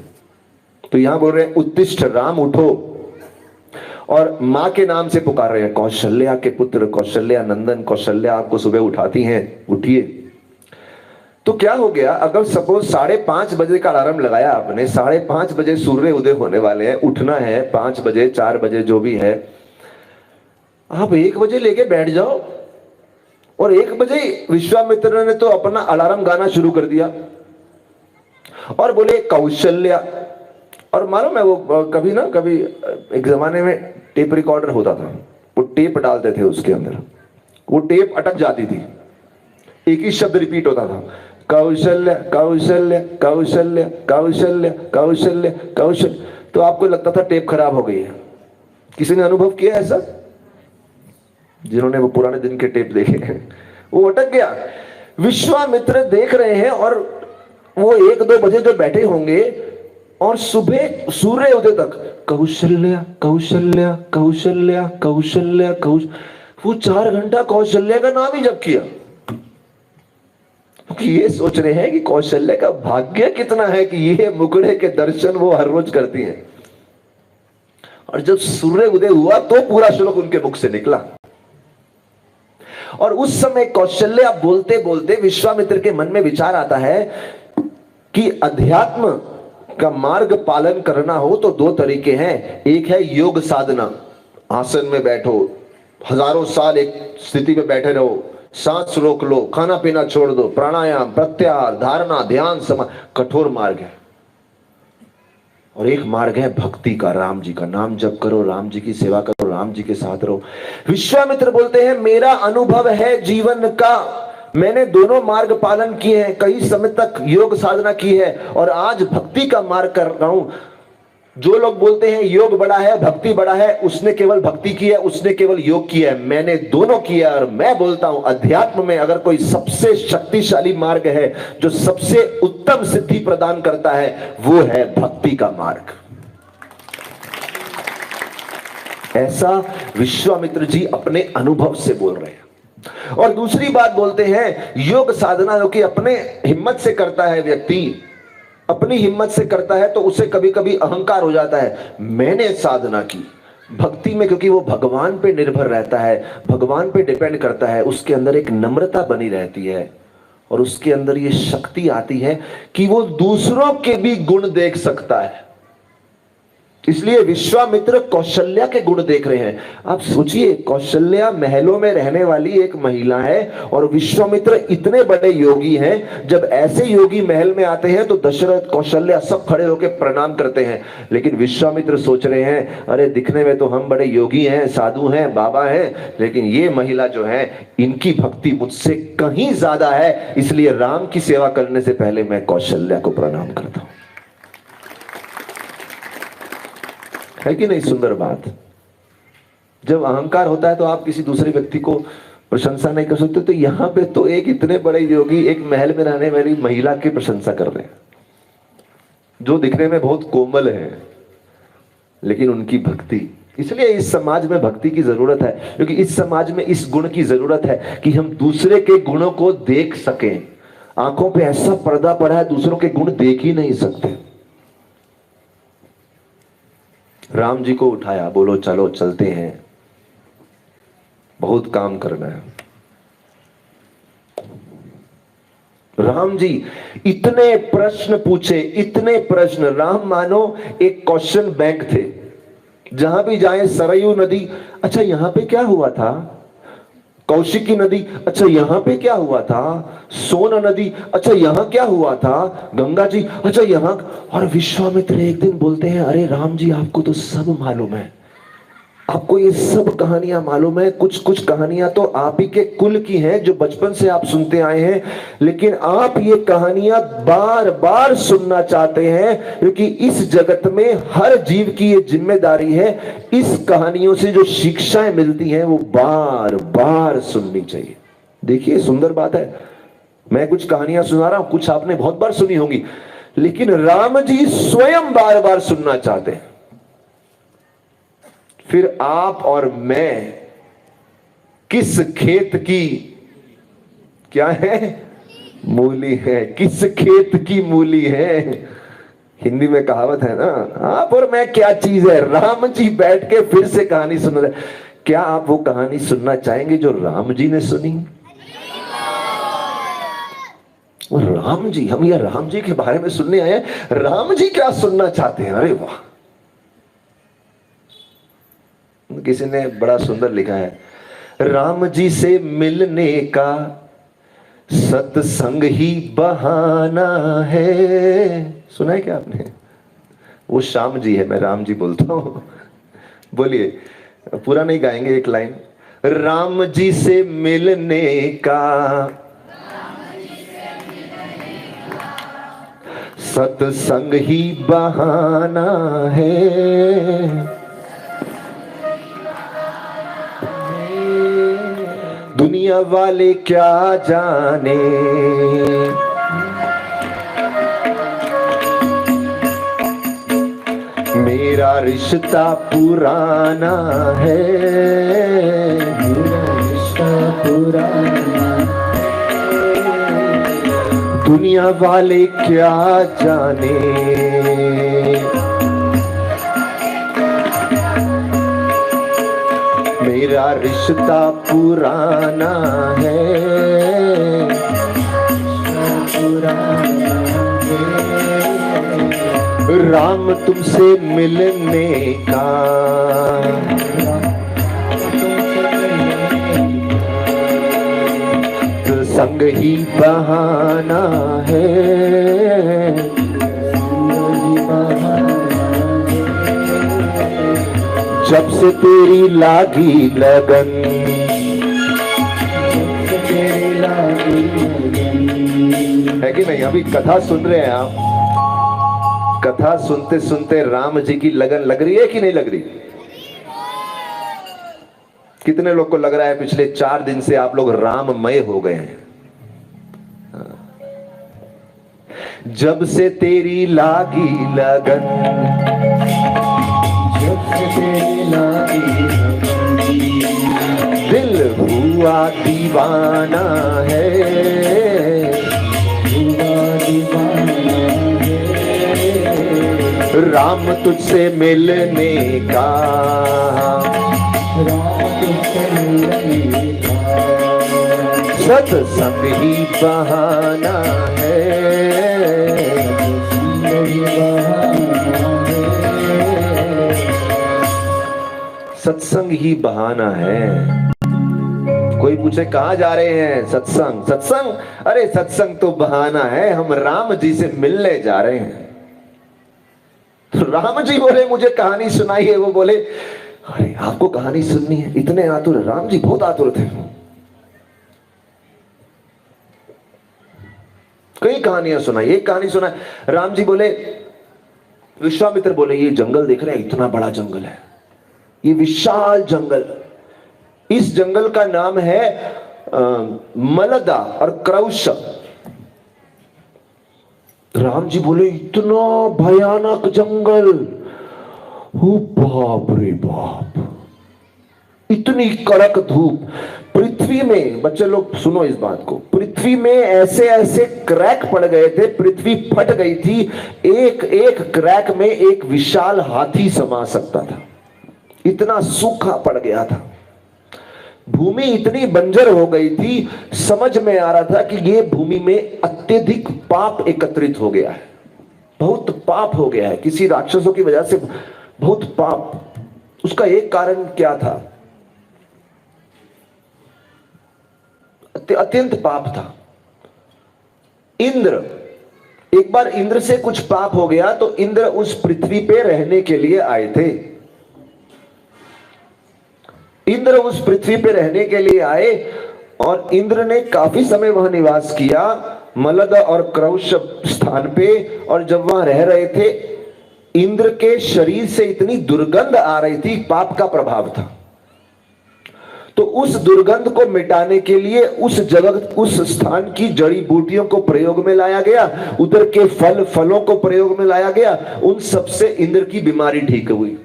तो यहां बोल रहे हैं उत्तिष्ठ, राम उठो, और मां के नाम से पुकार रहे हैं, कौशल्या के पुत्र, कौशल्या नंदन, कौशल्या आपको सुबह उठाती हैं, उठिए। तो क्या हो गया, अगर सपोज 5:30 बजे का अलार्म लगाया आपने, 5:30 बजे सूर्य उदय होने वाले हैं, उठना है 5 बजे 4 बजे जो भी है, आप 1 बजे लेके बैठ जाओ। और 1 बजे विश्वामित्र ने तो अपना अलार्म गाना शुरू कर दिया और बोले कौशल्या। और मालूम है वो कभी ना कभी एक जमाने में टेप रिकॉर्डर होता था, वो टेप डालते थे उसके अंदर, वो टेप अटक जाती थी, एक ही शब्द रिपीट होता था, कौशल्य कौशल्य कौशल्य कौशल्य कौशल्य कौशल्य। तो आपको लगता था टेप खराब हो गई है। किसी ने अनुभव किया ऐसा? जिन्होंने वो पुराने दिन के टेप देखे हैं, वो अटक गया। विश्वामित्र देख रहे हैं और वो 1-2 बजे जो बैठे होंगे और सुबह सूर्य उदय तक कौशल्या कौशल्या कौशल्या कौशल्या कौशल्या, वो 4 घंटा कौशल्या का नाम ही जप किया। क्योंकि ये सोच रहे हैं कि कौशल्या का भाग्य कितना है कि ये मुखड़े के दर्शन वो हर रोज करती हैं। और जब सूर्य उदय हुआ तो पूरा श्लोक उनके मुख से निकला। और उस समय कौशल्या बोलते बोलते विश्वामित्र के मन में विचार आता है कि अध्यात्म का मार्ग पालन करना हो तो 2 तरीके हैं। एक है योग साधना, आसन में बैठो, हजारों साल एक स्थिति में बैठे रहो, सांस रोक लो, खाना पीना छोड़ दो, प्राणायाम, प्रत्याहार, धारणा, ध्यान, कठोर मार्ग है। और एक मार्ग है भक्ति का, राम जी का नाम जप करो, राम जी की सेवा करो, राम जी के साथ रहो। विश्वामित्र बोलते हैं मेरा अनुभव है जीवन का, मैंने दोनों मार्ग पालन किए हैं, कई समय तक योग साधना की है और आज भक्ति का मार्ग कर रहा हूं। जो लोग बोलते हैं योग बड़ा है भक्ति बड़ा है, उसने केवल भक्ति की है, उसने केवल योग किया है, मैंने दोनों किया। और मैं बोलता हूं अध्यात्म में अगर कोई सबसे शक्तिशाली मार्ग है जो सबसे उत्तम सिद्धि प्रदान करता है, वो है भक्ति का मार्ग। ऐसा विश्वामित्र जी अपने अनुभव से बोल रहे हैं। और दूसरी बात बोलते हैं योग साधना जो कि अपने हिम्मत से करता है, व्यक्ति अपनी हिम्मत से करता है तो उसे कभी कभी अहंकार हो जाता है, मैंने साधना की। भक्ति में क्योंकि वो भगवान पे निर्भर रहता है, भगवान पे डिपेंड करता है, उसके अंदर एक नम्रता बनी रहती है और उसके अंदर ये शक्ति आती है कि वो दूसरों के भी गुण देख सकता है। इसलिए विश्वामित्र कौशल्या के गुण देख रहे हैं। आप सोचिए, कौशल्या महलों में रहने वाली एक महिला है और विश्वामित्र इतने बड़े योगी हैं। जब ऐसे योगी महल में आते हैं तो दशरथ, कौशल्या सब खड़े होकर प्रणाम करते हैं। लेकिन विश्वामित्र सोच रहे हैं अरे दिखने में तो हम बड़े योगी हैं, साधु हैं, बाबा हैं, लेकिन ये महिला जो है इनकी भक्ति मुझसे कहीं ज्यादा है, इसलिए राम की सेवा करने से पहले मैं कौशल्या को प्रणाम करता हूं। है कि नहीं सुंदर बात? जब अहंकार होता है तो आप किसी दूसरे व्यक्ति को प्रशंसा नहीं कर सकते। तो यहां पे तो एक इतने बड़े योगी एक महल में रहने वाली महिला की प्रशंसा कर रहे हैं जो दिखने में बहुत कोमल है, लेकिन उनकी भक्ति। इसलिए इस समाज में भक्ति की जरूरत है, क्योंकि इस समाज में इस गुण की जरूरत है कि हम दूसरे के गुणों को देख सकें। आंखों पे ऐसा पर्दा पड़ा है, दूसरों के गुण देख ही नहीं सकते। राम जी को उठाया, बोलो चलो चलते हैं, बहुत काम करना है। राम जी इतने प्रश्न पूछे, इतने प्रश्न। राम मानो एक क्वेश्चन बैंक थे, जहां भी जाए सरयू नदी, अच्छा यहां पे क्या हुआ था? कौशिकी नदी, अच्छा यहां पे क्या हुआ था? सोन नदी, अच्छा यहां क्या हुआ था? गंगा जी, अच्छा यहां। और विश्वामित्र एक दिन बोलते हैं अरे राम जी आपको तो सब मालूम है, आपको ये सब कहानियां मालूम है। कुछ कुछ कहानियां तो आप ही के कुल की हैं जो बचपन से आप सुनते आए हैं, लेकिन आप ये कहानियां बार बार सुनना चाहते हैं क्योंकि इस जगत में हर जीव की ये जिम्मेदारी है, इस कहानियों से जो शिक्षाएं मिलती हैं वो बार बार सुननी चाहिए। देखिए सुंदर बात है, मैं कुछ कहानियां सुना रहा हूं, कुछ आपने बहुत बार सुनी होंगी, लेकिन राम जी स्वयं बार बार सुनना चाहते हैं। फिर आप और मैं किस खेत की क्या है? मूली है। किस खेत की मूली है? हिंदी में कहावत है ना, आप और मैं क्या चीज है? राम जी बैठ के फिर से कहानी सुन रहे। क्या आप वो कहानी सुनना चाहेंगे जो राम जी ने सुनी? और राम जी, हम ये राम जी के बारे में सुनने आए हैं, राम जी क्या सुनना चाहते हैं? अरे वाह, किसी ने बड़ा सुंदर लिखा है, राम जी से मिलने का सत्संग ही बहाना है। सुना है क्या आपने? वो श्याम जी है, मैं राम जी बोलता हूं। बोलिए, पूरा नहीं गाएंगे, एक लाइन। राम जी से मिलने का सत्संग ही बहाना है। दुनिया वाले क्या जाने, मेरा रिश्ता पुराना है, मेरा रिश्ता पुराना। दुनिया वाले क्या जाने, मेरा रिश्ता पुराना है, पुराना है। राम तुमसे मिलने का संग ही बहाना है। जब से तेरी लागी लगन, है कि नहीं? अभी कथा सुन रहे हैं आप, कथा सुनते सुनते राम जी की लगन लग रही है कि नहीं लग रही? कितने लोग को लग रहा है पिछले 4 दिन से आप लोग राममय हो गए हैं? जब से तेरी लागी लगन, जब से तेरी लागी लगन, दिल हुआ दीवाना है, हुआ दीवाना है। राम तुझसे मिलने का, राम तुझसे मिलने का सत्संग ही बहाना है, सत्संग ही बहाना है। कोई पूछे कहां जा रहे हैं? सत्संग। सत्संग? अरे सत्संग तो बहाना है, हम राम जी से मिलने जा रहे हैं। तो राम जी बोले मुझे कहानी सुनाइए। वो बोले अरे आपको कहानी सुननी है? इतने आतुर? राम जी बहुत आतुर थे। कई कहानियां सुनाई। एक कहानी सुना, राम जी बोले, विश्वामित्र बोले ये जंगल देख रहे हैं, इतना बड़ा जंगल है, ये विशाल जंगल, इस जंगल का नाम है मलदा और क्रौश। राम जी बोले इतना भयानक जंगल, ओ बाप रे बाप, इतनी कड़क धूप। पृथ्वी में, बच्चे लोग सुनो इस बात को, पृथ्वी में ऐसे ऐसे क्रैक पड़ गए थे, पृथ्वी फट गई थी, एक एक क्रैक में एक विशाल हाथी समा सकता था, इतना सूखा पड़ गया था। भूमि इतनी बंजर हो गई थी, समझ में आ रहा था कि ये भूमि में अत्यधिक पाप एकत्रित हो गया है, बहुत पाप हो गया है, किसी राक्षसों की वजह से बहुत पाप। उसका एक कारण क्या था? अत्यंत पाप था। इंद्र, एक बार इंद्र से कुछ पाप हो गया तो इंद्र उस पृथ्वी पे रहने के लिए आए थे। इंद्र उस पृथ्वी पे रहने के लिए आए और इंद्र ने काफी समय वहां निवास किया, मलद और क्रौश स्थान पे। और जब वहां रह रहे थे, इंद्र के शरीर से इतनी दुर्गंध आ रही थी, पाप का प्रभाव था। तो उस दुर्गंध को मिटाने के लिए उस जगह, उस स्थान की जड़ी बूटियों को प्रयोग में लाया गया, उधर के फलों को प्रयोग में लाया गया। उन सबसे इंद्र की बीमारी ठीक हुई,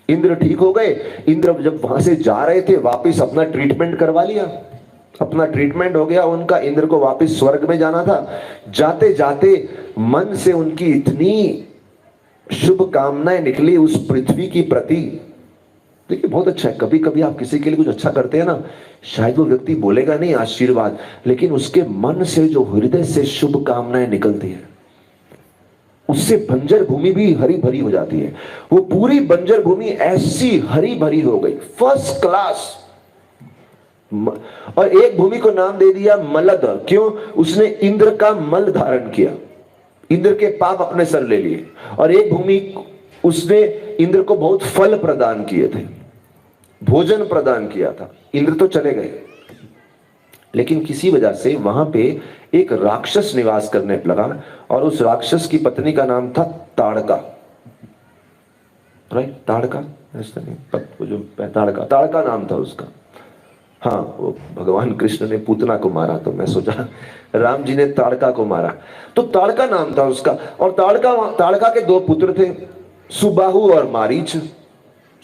इंद्र ठीक हो गए। इंद्र जब वहां से जा रहे थे, वापस अपना ट्रीटमेंट करवा लिया, अपना ट्रीटमेंट हो गया उनका। इंद्र को वापस स्वर्ग में जाना था। जाते जाते मन से उनकी इतनी शुभ कामनाएं निकली उस पृथ्वी की प्रति। देखिए बहुत अच्छा है, कभी कभी आप किसी के लिए कुछ अच्छा करते हैं ना, शायद वो व्यक्ति बोलेगा नहीं आशीर्वाद, लेकिन उसके मन से जो हृदय से शुभ कामनाएं निकलती है, उससे बंजर भूमि भी हरी भरी हो जाती है। वो पूरी बंजर भूमि ऐसी हरी भरी हो गई, फर्स्ट क्लास। और एक भूमि को नाम दे दिया मलद। क्यों? उसने इंद्र का मल धारण किया, इंद्र के पाप अपने सर ले लिए। और एक भूमि उसने इंद्र को बहुत फल प्रदान किए थे, भोजन प्रदान किया था। इंद्र तो चले गए, लेकिन किसी वजह से वहां पे एक राक्षस निवास करने लगा, और उस राक्षस की पत्नी का नाम था ताड़का। राइट, ताड़का, ऐसा नहीं, वो जो ताड़का, ताड़का नाम था उसका। हाँ, वो भगवान कृष्ण ने पूतना को मारा, तो मैं सोचा राम जी ने ताड़का को मारा, तो ताड़का नाम था उसका। और ताड़का के दो पुत्र थे, सुबाहु और मारीच।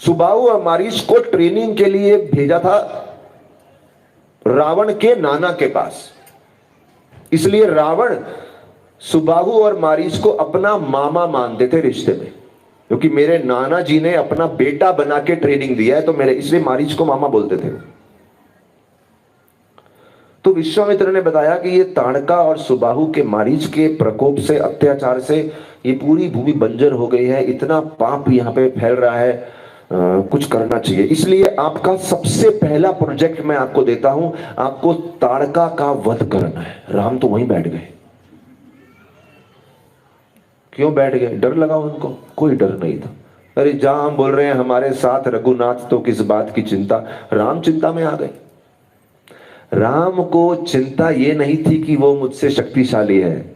सुबाहु और मारीच को ट्रेनिंग के लिए भेजा था रावण के नाना के पास। इसलिए रावण सुबाहु और मारीच को अपना मामा मानते थे रिश्ते में, क्योंकि मेरे नाना जी ने अपना बेटा बना के ट्रेनिंग दिया है, तो मेरे, इसलिए मारीच को मामा बोलते थे। तो विश्वामित्र ने बताया कि ये ताड़का और सुबाहु के मारीच के प्रकोप से, अत्याचार से ये पूरी भूमि बंजर हो गई है, इतना पाप यहाँ पे फैल रहा है, कुछ करना चाहिए। इसलिए आपका सबसे पहला प्रोजेक्ट मैं आपको देता हूं, आपको ताड़का का वध करना है। राम तो वहीं बैठ गए। क्यों बैठ गए? डर लगा उनको? कोई डर नहीं था। अरे जहां हम बोल रहे हैं हमारे साथ रघुनाथ, तो किस बात की चिंता। राम चिंता में आ गए। राम को चिंता ये नहीं थी कि वो मुझसे शक्तिशाली है।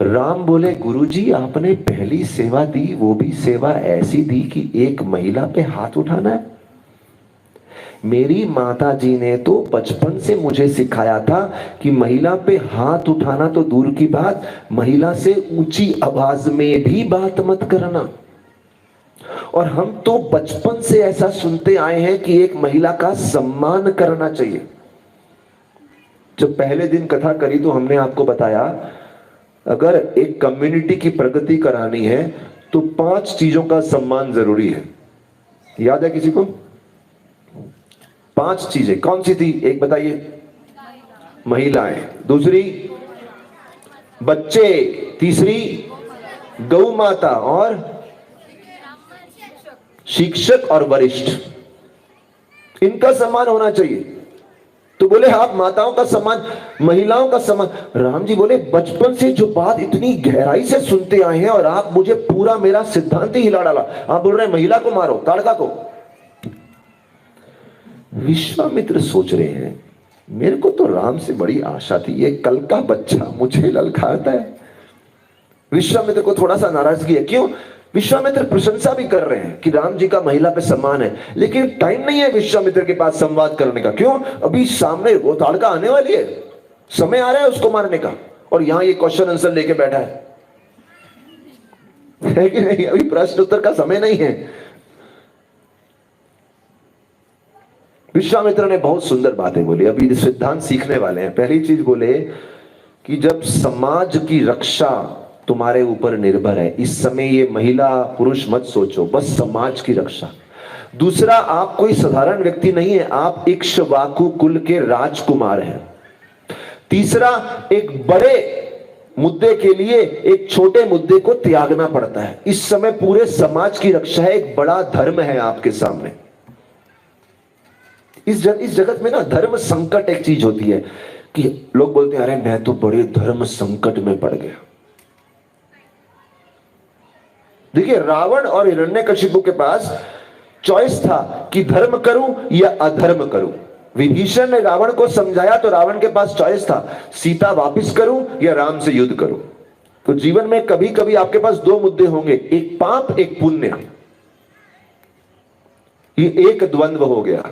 राम बोले, गुरुजी आपने पहली सेवा दी, वो भी सेवा ऐसी दी कि एक महिला पे हाथ उठाना है। मेरी माता जी ने तो बचपन से मुझे सिखाया था कि महिला पे हाथ उठाना तो दूर की बात, महिला से ऊंची आवाज में भी बात मत करना। और हम तो बचपन से ऐसा सुनते आए हैं कि एक महिला का सम्मान करना चाहिए। जब पहले दिन कथा करी तो हमने आपको बताया, अगर एक कम्युनिटी की प्रगति करानी है तो 5 चीजों का सम्मान जरूरी है। याद है किसी को? 5 चीजें कौन सी थी? एक बताइए। महिलाएं, दूसरी बच्चे, तीसरी गौ माता, और शिक्षक और वरिष्ठ। इनका सम्मान होना चाहिए। तो बोले आप माताओं का सम्मान, महिलाओं का सम्मान। राम जी बोले, बचपन से जो बात इतनी गहराई से सुनते आए हैं और आप मुझे पूरा मेरा सिद्धांत ही हिला डाला। आप बोल रहे हैं महिला को मारो, ताड़का को। विश्वामित्र सोच रहे हैं, मेरे को तो राम से बड़ी आशा थी, ये कल का बच्चा मुझे ललकारता है। विश्वामित्र को थोड़ा सा नाराजगी है। क्यों? विश्वामित्र प्रशंसा भी कर रहे हैं कि राम जी का महिला पे सम्मान है, लेकिन टाइम नहीं है विश्वामित्र के पास संवाद करने का। क्यों? अभी सामने वो ताड़का आने वाली है, समय आ रहा है उसको मारने का, और यहां ये क्वेश्चन आंसर लेके बैठा है कि नहीं? अभी प्रश्न उत्तर का समय नहीं है। विश्वामित्र ने बहुत सुंदर बातें बोली, अभी सिद्धांत सीखने वाले हैं। पहली चीज बोले कि जब समाज की रक्षा तुम्हारे ऊपर निर्भर है, इस समय ये महिला पुरुष मत सोचो, बस समाज की रक्षा। दूसरा, आप कोई साधारण व्यक्ति नहीं है, आप इक्ष्वाकु कुल के राजकुमार हैं। तीसरा, एक बड़े मुद्दे के लिए एक छोटे मुद्दे को त्यागना पड़ता है। इस समय पूरे समाज की रक्षा है, एक बड़ा धर्म है आपके सामने। इस जगत में ना धर्म संकट एक चीज होती है कि लोग बोलते हैं, अरे मैं तो बड़े धर्म संकट में पड़ गया। देखिए, रावण और हिरण्यकशिपु के पास चॉइस था कि धर्म करूं या अधर्म करूं। विभीषण ने रावण को समझाया तो रावण के पास चॉइस था, सीता वापस करूं या राम से युद्ध करूं। तो जीवन में कभी कभी आपके पास 2 मुद्दे होंगे, एक पाप एक पुण्य। ये एक द्वंद्व हो गया।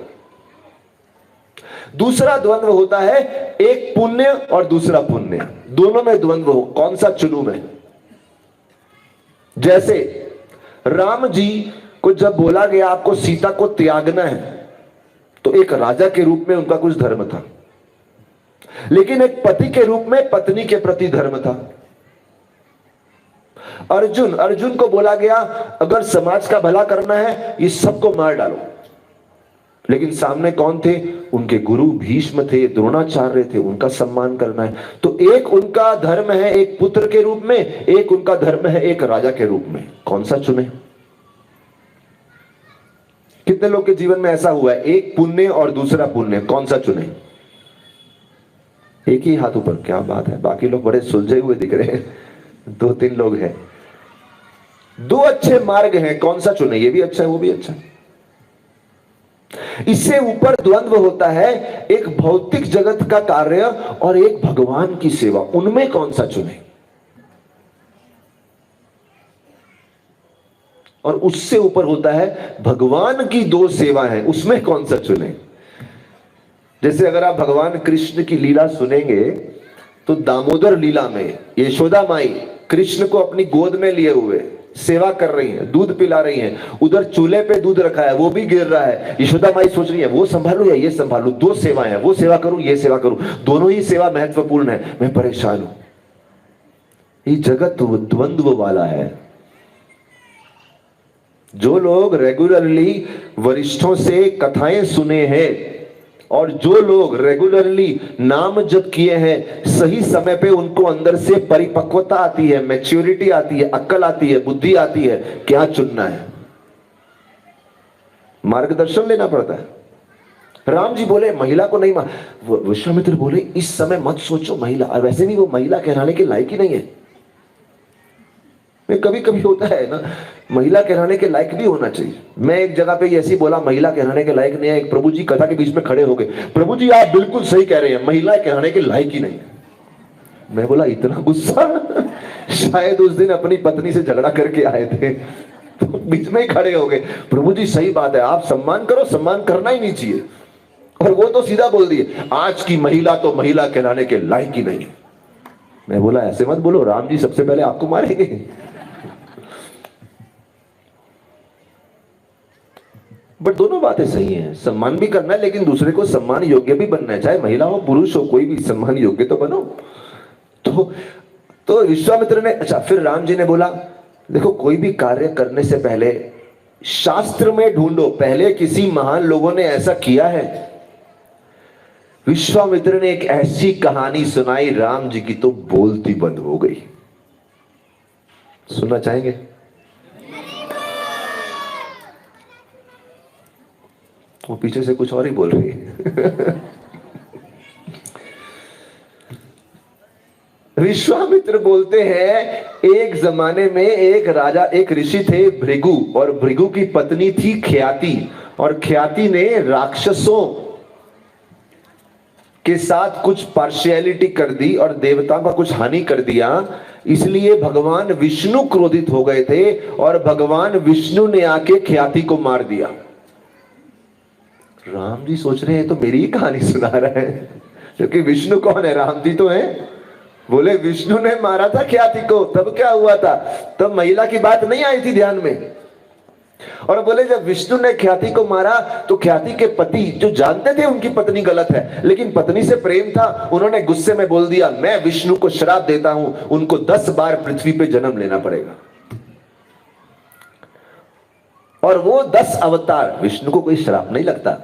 दूसरा द्वंद्व होता है एक पुण्य और दूसरा पुण्य, दोनों में द्वंद्व हो, कौन सा चुनूं मैं। जैसे राम जी को जब बोला गया आपको सीता को त्यागना है, तो एक राजा के रूप में उनका कुछ धर्म था, लेकिन एक पति के रूप में पत्नी के प्रति धर्म था। अर्जुन को बोला गया, अगर समाज का भला करना है, ये सबको मार डालो। लेकिन सामने कौन थे? उनके गुरु भीष्म थे, द्रोणाचार्य थे, उनका सम्मान करना है। तो एक उनका धर्म है एक पुत्र के रूप में, एक उनका धर्म है एक राजा के रूप में। कौन सा चुने? कितने लोग के जीवन में ऐसा हुआ है, एक पुण्य और दूसरा पुण्य, कौन सा चुने? एक ही हाथ ऊपर, क्या बात है, बाकी लोग बड़े सुलझे हुए दिख रहे हैं। 2-3 लोग हैं। 2 अच्छे मार्ग हैं, कौन सा चुने? ये भी अच्छा है, वो भी अच्छा है। इससे ऊपर द्वंद्व होता है, एक भौतिक जगत का कार्य और एक भगवान की सेवा, उनमें कौन सा चुने? और उससे ऊपर होता है भगवान की 2 सेवा है, उसमें कौन सा चुने? जैसे अगर आप भगवान कृष्ण की लीला सुनेंगे तो दामोदर लीला में यशोदा माई कृष्ण को अपनी गोद में लिए हुए सेवा कर रही है, दूध पिला रही है, उधर चूल्हे पे दूध रखा है, वो भी गिर रहा है। यशोदा माई सोच रही है वो संभालू या ये संभालू, 2 सेवाएं हैं, वो सेवा करूं ये सेवा करूं, दोनों ही सेवा महत्वपूर्ण है, मैं परेशान हूं। ये जगत द्वंद्व वाला है। जो लोग रेगुलरली वरिष्ठों से कथाएं सुने हैं और जो लोग रेगुलरली नाम जप किए हैं, सही समय पे उनको अंदर से परिपक्वता आती है, मैच्योरिटी आती है, अक्ल आती है, बुद्धि आती है, क्या चुनना है, मार्गदर्शन लेना पड़ता है। राम जी बोले महिला को नहीं विश्वामित्र बोले इस समय मत सोचो महिला, और वैसे भी वो महिला कहलाने के लायक ही नहीं है। कभी कभी होता है ना, महिला कहलाने के लायक भी होना चाहिए। मैं एक जगह पे ऐसी बोला महिला कहलाने के लायक नहीं है, एक प्रभु जी कथा के बीच में खड़े हो गए, प्रभु जी आप बिल्कुल सही कह रहे हैं, महिला कहलाने के लायक ही नहीं है। मैं बोला इतना गुस्सा शायद उस दिन अपनी पत्नी से झगड़ा करके आए थे, तो बीच में ही खड़े हो गए, प्रभु जी सही बात है, आप सम्मान करो, सम्मान करना ही नहीं चाहिए। और वो तो सीधा बोल दिए आज की महिला तो महिला कहलाने के लायक ही नहीं। मैं बोला ऐसे मत बोलो, राम जी सबसे पहले आपको मारेंगे। बट दोनों बातें सही हैं, सम्मान भी करना है लेकिन दूसरे को सम्मान योग्य भी बनना है, चाहे महिला हो पुरुष हो, कोई भी सम्मान योग्य तो बनो। तो विश्वामित्र ने, अच्छा फिर राम जी ने बोला देखो कोई भी कार्य करने से पहले शास्त्र में ढूंढो, पहले किसी महान लोगों ने ऐसा किया है। विश्वामित्र ने एक ऐसी कहानी सुनाई राम जी की तो बोलती बंद हो गई। सुनना चाहेंगे? वो पीछे से कुछ और ही बोल रही है। विश्वामित्र बोलते हैं एक जमाने में एक राजा, एक ऋषि थे भृगु, और भृगु की पत्नी थी ख्याति, और ख्याति ने राक्षसों के साथ कुछ पार्शियलिटी कर दी और देवताओं का कुछ हानि कर दिया। इसलिए भगवान विष्णु क्रोधित हो गए थे और भगवान विष्णु ने आके ख्याति को मार दिया। राम जी सोच रहे हैं तो मेरी ही कहानी सुना रहे हैं, क्योंकि विष्णु कौन है? राम जी तो हैं। बोले विष्णु ने मारा था ख्याति को, तब क्या हुआ था? तब महिला की बात नहीं आई थी ध्यान में। और बोले जब विष्णु ने ख्याति को मारा तो ख्याति के पति जो जानते थे उनकी पत्नी गलत है, लेकिन पत्नी से प्रेम था, उन्होंने गुस्से में बोल दिया मैं विष्णु को श्राप देता हूं, उनको 10 बार पृथ्वी पे जन्म लेना पड़ेगा। और वो 10 अवतार, विष्णु को कोई श्राप नहीं लगता,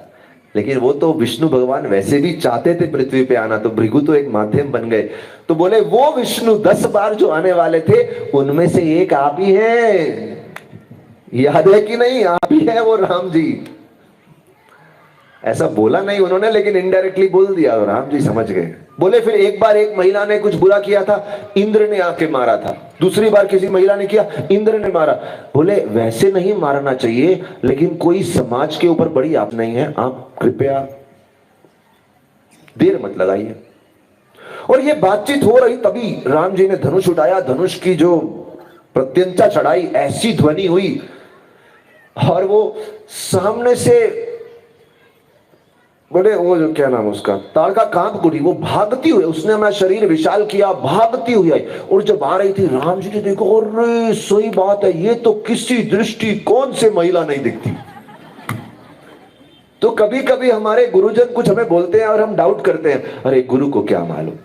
लेकिन वो तो विष्णु भगवान वैसे भी चाहते थे पृथ्वी पे आना, तो भृगु तो एक माध्यम बन गए। तो बोले वो विष्णु 10 बार जो आने वाले थे उनमें से एक आप ही हैं, याद है कि नहीं? आप ही है वो राम जी। ऐसा बोला नहीं उन्होंने, लेकिन इनडायरेक्टली बोल दिया, राम जी समझ गए। बोले फिर एक बार एक महिला ने कुछ बुरा किया था, इंद्र ने आके मारा था। दूसरी बार किसी महिला ने किया, इंद्र ने मारा। बोले वैसे नहीं मारना चाहिए, लेकिन कोई समाज के ऊपर बड़ी आप नहीं है, आप कृपया देर मत लगाइए। और ये बातचीत हो रही तभी राम जी ने धनुष उठाया, धनुष की जो प्रत्यंचा चढ़ाई, ऐसी ध्वनि हुई और वो सामने से बोले वो जो क्या नाम उसका, ताड़का कांप उठी, वो भागती हुई, उसने अपना शरीर विशाल किया, भागती हुई आई। और जब आ रही थी राम जी ने देखो, अरे सही बात है, ये तो किसी दृष्टि कौन से महिला नहीं दिखती। तो कभी कभी हमारे गुरुजन कुछ हमें बोलते हैं और हम डाउट करते हैं, अरे गुरु को क्या मालूम,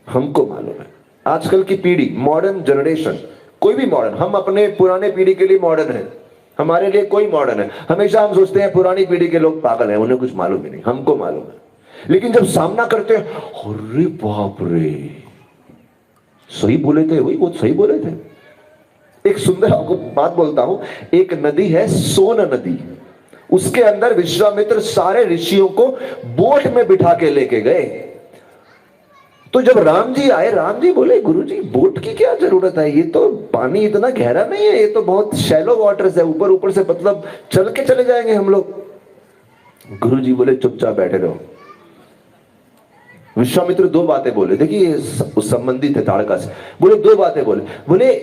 हमको मालूम है। आजकल की पीढ़ी, मॉडर्न जनरेशन, कोई भी मॉडर्न, हम अपने पुराने पीढ़ी के लिए मॉडर्न है, हमारे लिए कोई मॉडर्न है। हमेशा हम सोचते हैं पुरानी पीढ़ी के लोग पागल हैं, उन्हें कुछ मालूम ही नहीं, हमको मालूम है। लेकिन जब सामना करते हैं, अरे बाप रे, सही बोले थे, वही वो सही बोले थे। एक सुंदर आपको बात बोलता हूं, एक नदी है सोन नदी, उसके अंदर विश्वामित्र सारे ऋषियों को बोट में बिठा के लेके गए। तो जब राम जी आए, राम जी बोले गुरुजी बोट की क्या जरूरत है, ये तो पानी इतना गहरा नहीं है, ये तो बहुत शैलो वाटर्स है, ऊपर ऊपर से मतलब चल के चले जाएंगे हम लोग। गुरुजी बोले चुपचाप बैठे रहो। विश्वामित्र दो बातें बोले, देखिए संबंधित है ताड़का से। बोले दो बातें बोले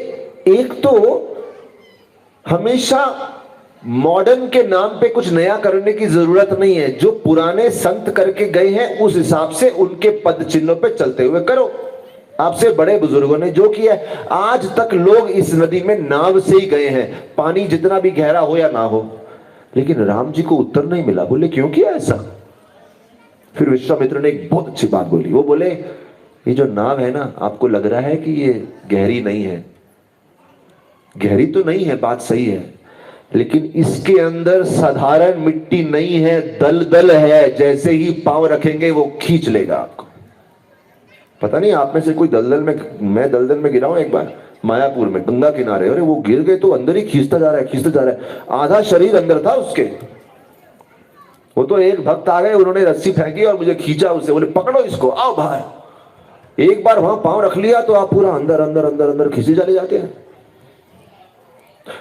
एक तो हमेशा मॉडर्न के नाम पे कुछ नया करने की जरूरत नहीं है, जो पुराने संत करके गए हैं उस हिसाब से उनके पद चिन्हों पे चलते हुए करो। आपसे बड़े बुजुर्गों ने जो किया है, आज तक लोग इस नदी में नाव से ही गए हैं, पानी जितना भी गहरा हो या ना हो। लेकिन राम जी को उत्तर नहीं मिला। बोले क्यों किया ऐसा? फिर विश्वामित्र ने एक बहुत अच्छी बात बोली। वो बोले ये जो नाव है ना, आपको लग रहा है कि ये गहरी नहीं है, गहरी तो नहीं है, बात सही है, लेकिन इसके अंदर साधारण मिट्टी नहीं है, दलदल है। जैसे ही पांव रखेंगे वो खींच लेगा आपको। पता नहीं आप में से कोई दलदल में, मैं दलदल में गिरा हूं एक बार मायापुर में, गंगा किनारे, अरे वो गिर गए तो अंदर ही खींचता जा रहा है, खींचता जा रहा है, आधा शरीर अंदर था उसके। वो तो एक भक्त आ गए, उन्होंने रस्सी फेंकी और मुझे खींचा उससे, बोले पकड़ो इसको, आओ बाहर। एक बार वहां पांव रख लिया तो आप पूरा अंदर अंदर अंदर अंदर खींचे चले जाते हैं।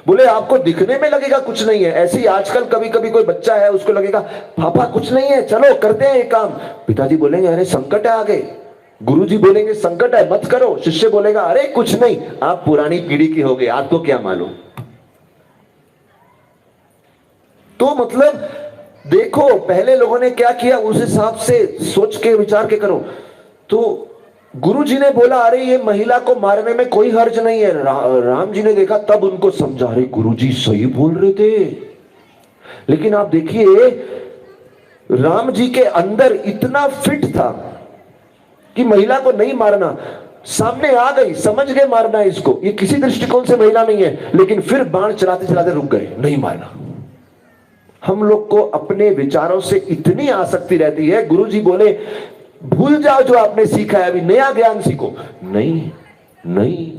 बोले आपको दिखने में लगेगा कुछ नहीं है, ऐसे ही आजकल कभी कभी कोई बच्चा है, उसको लगेगा पापा कुछ नहीं है, चलो करते हैं ये काम। पिताजी बोलेंगे अरे संकट है आगे, गुरुजी बोलेंगे संकट है मत करो, शिष्य बोलेगा अरे कुछ नहीं, आप पुरानी पीढ़ी के हो गए, आपको क्या मालूम। तो मतलब देखो पहले लोगों ने क्या किया, उस हिसाब से सोच के विचार के करो। तो गुरु जी ने बोला अरे ये महिला को मारने में कोई हर्ज नहीं है। राम जी ने देखा, तब उनको समझा अरे गुरु जी सही बोल रहे थे। लेकिन आप देखिए राम जी के अंदर इतना फिट था कि महिला को नहीं मारना, सामने आ गई, समझ गए मारना इसको, ये किसी दृष्टिकोण से महिला नहीं है, लेकिन फिर बाण चलाते चलाते रुक गए, नहीं मारना। हम लोग को अपने विचारों से इतनी आसक्ति रहती है। गुरु जी बोले भूल जाओ जो आपने सीखा है, अभी नया ज्ञान सीखो। नहीं नहीं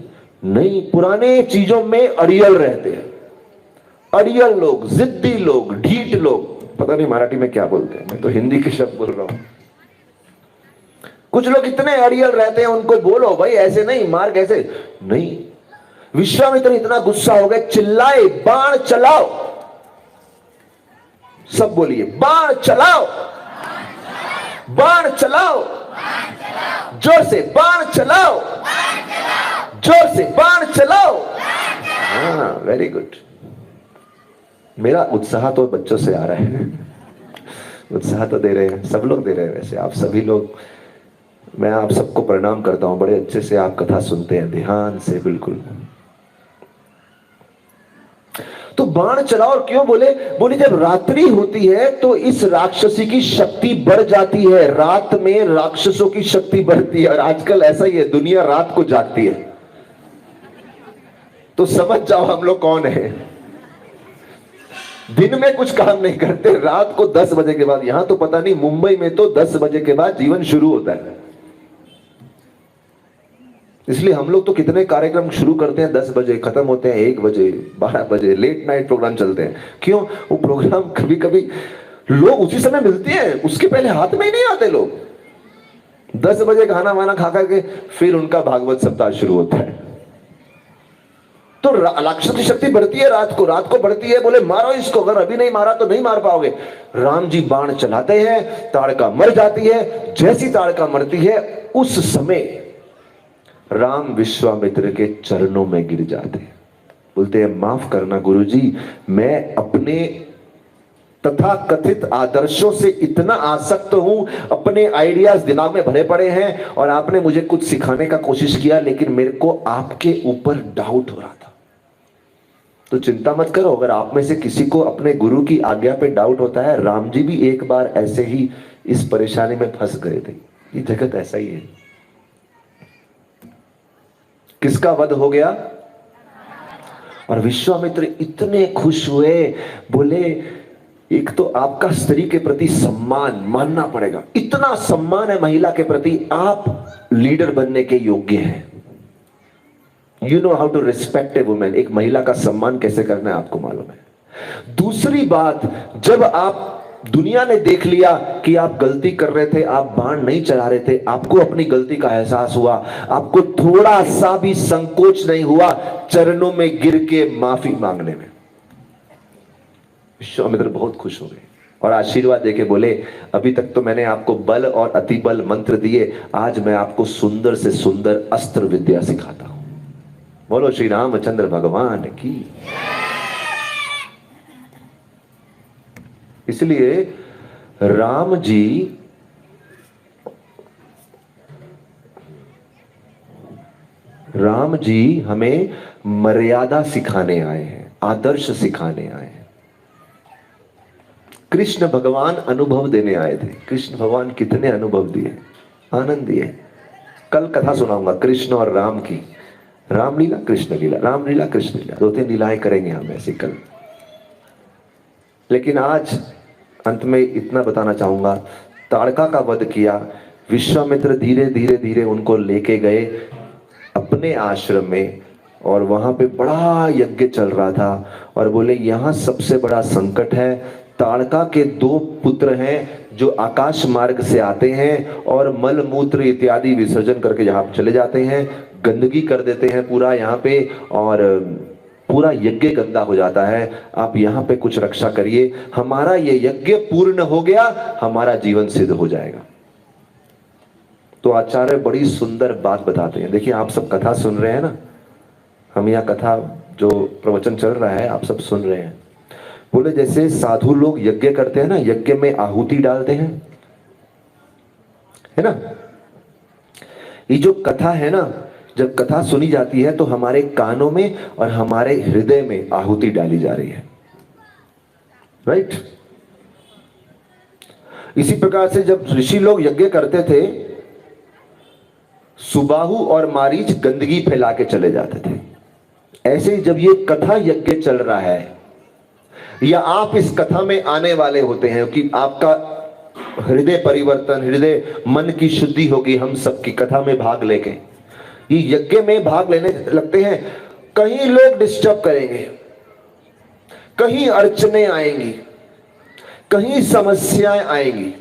नहीं, पुराने चीजों में अड़ियल रहते हैं, अड़ियल लोग, जिद्दी लोग, ढीठ लोग, पता नहीं मराठी में क्या बोलते हैं, मैं तो हिंदी के शब्द बोल रहा हूं। कुछ लोग इतने अड़ियल रहते हैं, उनको बोलो भाई ऐसे नहीं, मार कैसे नहीं। विश्वामित्र इतना गुस्सा हो गए, चिल्लाए बाण चलाओ, सब बोलिए बाण चलाओ, बाण चलाओ, जोर से बाण चलाओ, जोर से बाण चलाओ। हाँ वेरी गुड। मेरा उत्साह तो बच्चों से आ रहा है, उत्साह तो दे रहे हैं, सब लोग दे रहे हैं। वैसे आप सभी लोग, मैं आप सबको प्रणाम करता हूं, बड़े अच्छे से आप कथा सुनते हैं, ध्यान से बिल्कुल। तो बाण चलाओ, और क्यों बोले? बोले जब रात्रि होती है तो इस राक्षसी की शक्ति बढ़ जाती है, रात में राक्षसों की शक्ति बढ़ती है। और आजकल ऐसा ही है, दुनिया रात को जागती है। तो समझ जाओ हम लोग कौन है। दिन में कुछ काम नहीं करते, रात को 10 बजे के बाद, यहां तो पता नहीं, मुंबई में तो 10 बजे के बाद जीवन शुरू होता है। इसलिए हम लोग तो कितने कार्यक्रम शुरू करते हैं 10 बजे, खत्म होते हैं 1 बजे, 12 बजे, लेट नाइट प्रोग्राम चलते हैं। क्यों? वो प्रोग्राम कभी कभी लोग उसी समय मिलते हैं, उसके पहले हाथ में ही नहीं आते लोग। 10 बजे खाना वाना खा करके फिर उनका भागवत सप्ताह शुरू होता है। तो राक्षस की शक्ति बढ़ती है रात को बढ़ती है। बोले मारो इसको, अगर अभी नहीं मारा तो नहीं मार पाओगे। राम जी बाण चलाते हैं, ताड़का मर जाती है। जैसी ताड़का मरती है उस समय राम विश्वामित्र के चरणों में गिर जाते हैं, बोलते हैं माफ करना गुरुजी, मैं अपने तथा कथित आदर्शों से इतना आसक्त हूं, अपने आइडियाज दिमाग में भरे पड़े हैं, और आपने मुझे कुछ सिखाने का कोशिश किया, लेकिन मेरे को आपके ऊपर डाउट हो रहा था। तो चिंता मत करो, अगर आप में से किसी को अपने गुरु की आज्ञा पे डाउट होता है, राम जी भी एक बार ऐसे ही इस परेशानी में फंस गए थे। ये जगत ऐसा ही है। किसका वध हो गया? और विश्वामित्र इतने खुश हुए, बोले एक तो आपका स्त्री के प्रति सम्मान मानना पड़ेगा, इतना सम्मान है महिला के प्रति, आप लीडर बनने के योग्य हैं। You know how to respect a women, एक महिला का सम्मान कैसे करना है आपको मालूम है। दूसरी बात, जब आप दुनिया ने देख लिया कि आप गलती कर रहे थे, आप बाण नहीं चला रहे थे, आपको अपनी गलती का एहसास हुआ, आपको थोड़ा सा भी संकोच नहीं हुआ चरणों में गिर के माफी मांगने में। विश्वामित्र बहुत खुश हो गए और आशीर्वाद देके बोले, अभी तक तो मैंने आपको बल और अति बल मंत्र दिए, आज मैं आपको सुंदर से सुंदर अस्त्र विद्या सिखाता हूं। बोलो श्री रामचंद्र भगवान की। इसलिए राम जी हमें मर्यादा सिखाने आए हैं, आदर्श सिखाने आए हैं। कृष्ण भगवान अनुभव देने आए थे। कृष्ण भगवान कितने अनुभव दिए, आनंद दिए। कल कथा सुनाऊंगा कृष्ण और राम की, रामलीला कृष्ण लीला, रामलीला कृष्ण लीला, 2-3 लीलाएं करेंगे हम ऐसे कल। लेकिन आज अंत में इतना बताना चाहूंगा, ताड़का का वध किया, विश्वामित्र धीरे धीरे धीरे उनको लेके गए अपने आश्रम में, और वहां पे बड़ा यज्ञ चल रहा था, और बोले यहां सबसे बड़ा संकट है, ताड़का के 2 पुत्र हैं जो आकाश मार्ग से आते हैं और मल मूत्र इत्यादि विसर्जन करके यहाँ चले जाते हैं, गंदगी कर देते हैं पूरा यहाँ पे, और पूरा यज्ञ गंदा हो जाता है। आप यहाँ पे कुछ रक्षा करिए, हमारा ये यज्ञ पूर्ण हो गया, हमारा जीवन सिद्ध हो जाएगा। तो आचार्य बड़ी सुंदर बात बताते हैं। देखिए आप सब कथा सुन रहे हैं ना, हम यहाँ कथा जो प्रवचन चल रहा है आप सब सुन रहे हैं। बोले जैसे साधु लोग यज्ञ करते हैं ना, यज्ञ में आहुति डालते हैं, है ना। ये जो कथा है ना, जब कथा सुनी जाती है तो हमारे कानों में और हमारे हृदय में आहुति डाली जा रही है, राइट। इसी प्रकार से जब ऋषि लोग यज्ञ करते थे, सुबाहु और मारीच गंदगी फैला के चले जाते थे। ऐसे ही जब ये कथा यज्ञ चल रहा है, या आप इस कथा में आने वाले होते हैं कि आपका हृदय परिवर्तन, हृदय मन की शुद्धि होगी, हम सबकी कथा में भाग लेके ये यज्ञ में भाग लेने लगते हैं, कहीं लोग डिस्टर्ब करेंगे, कहीं अड़चने आएंगी, कहीं समस्याएं आएंगी।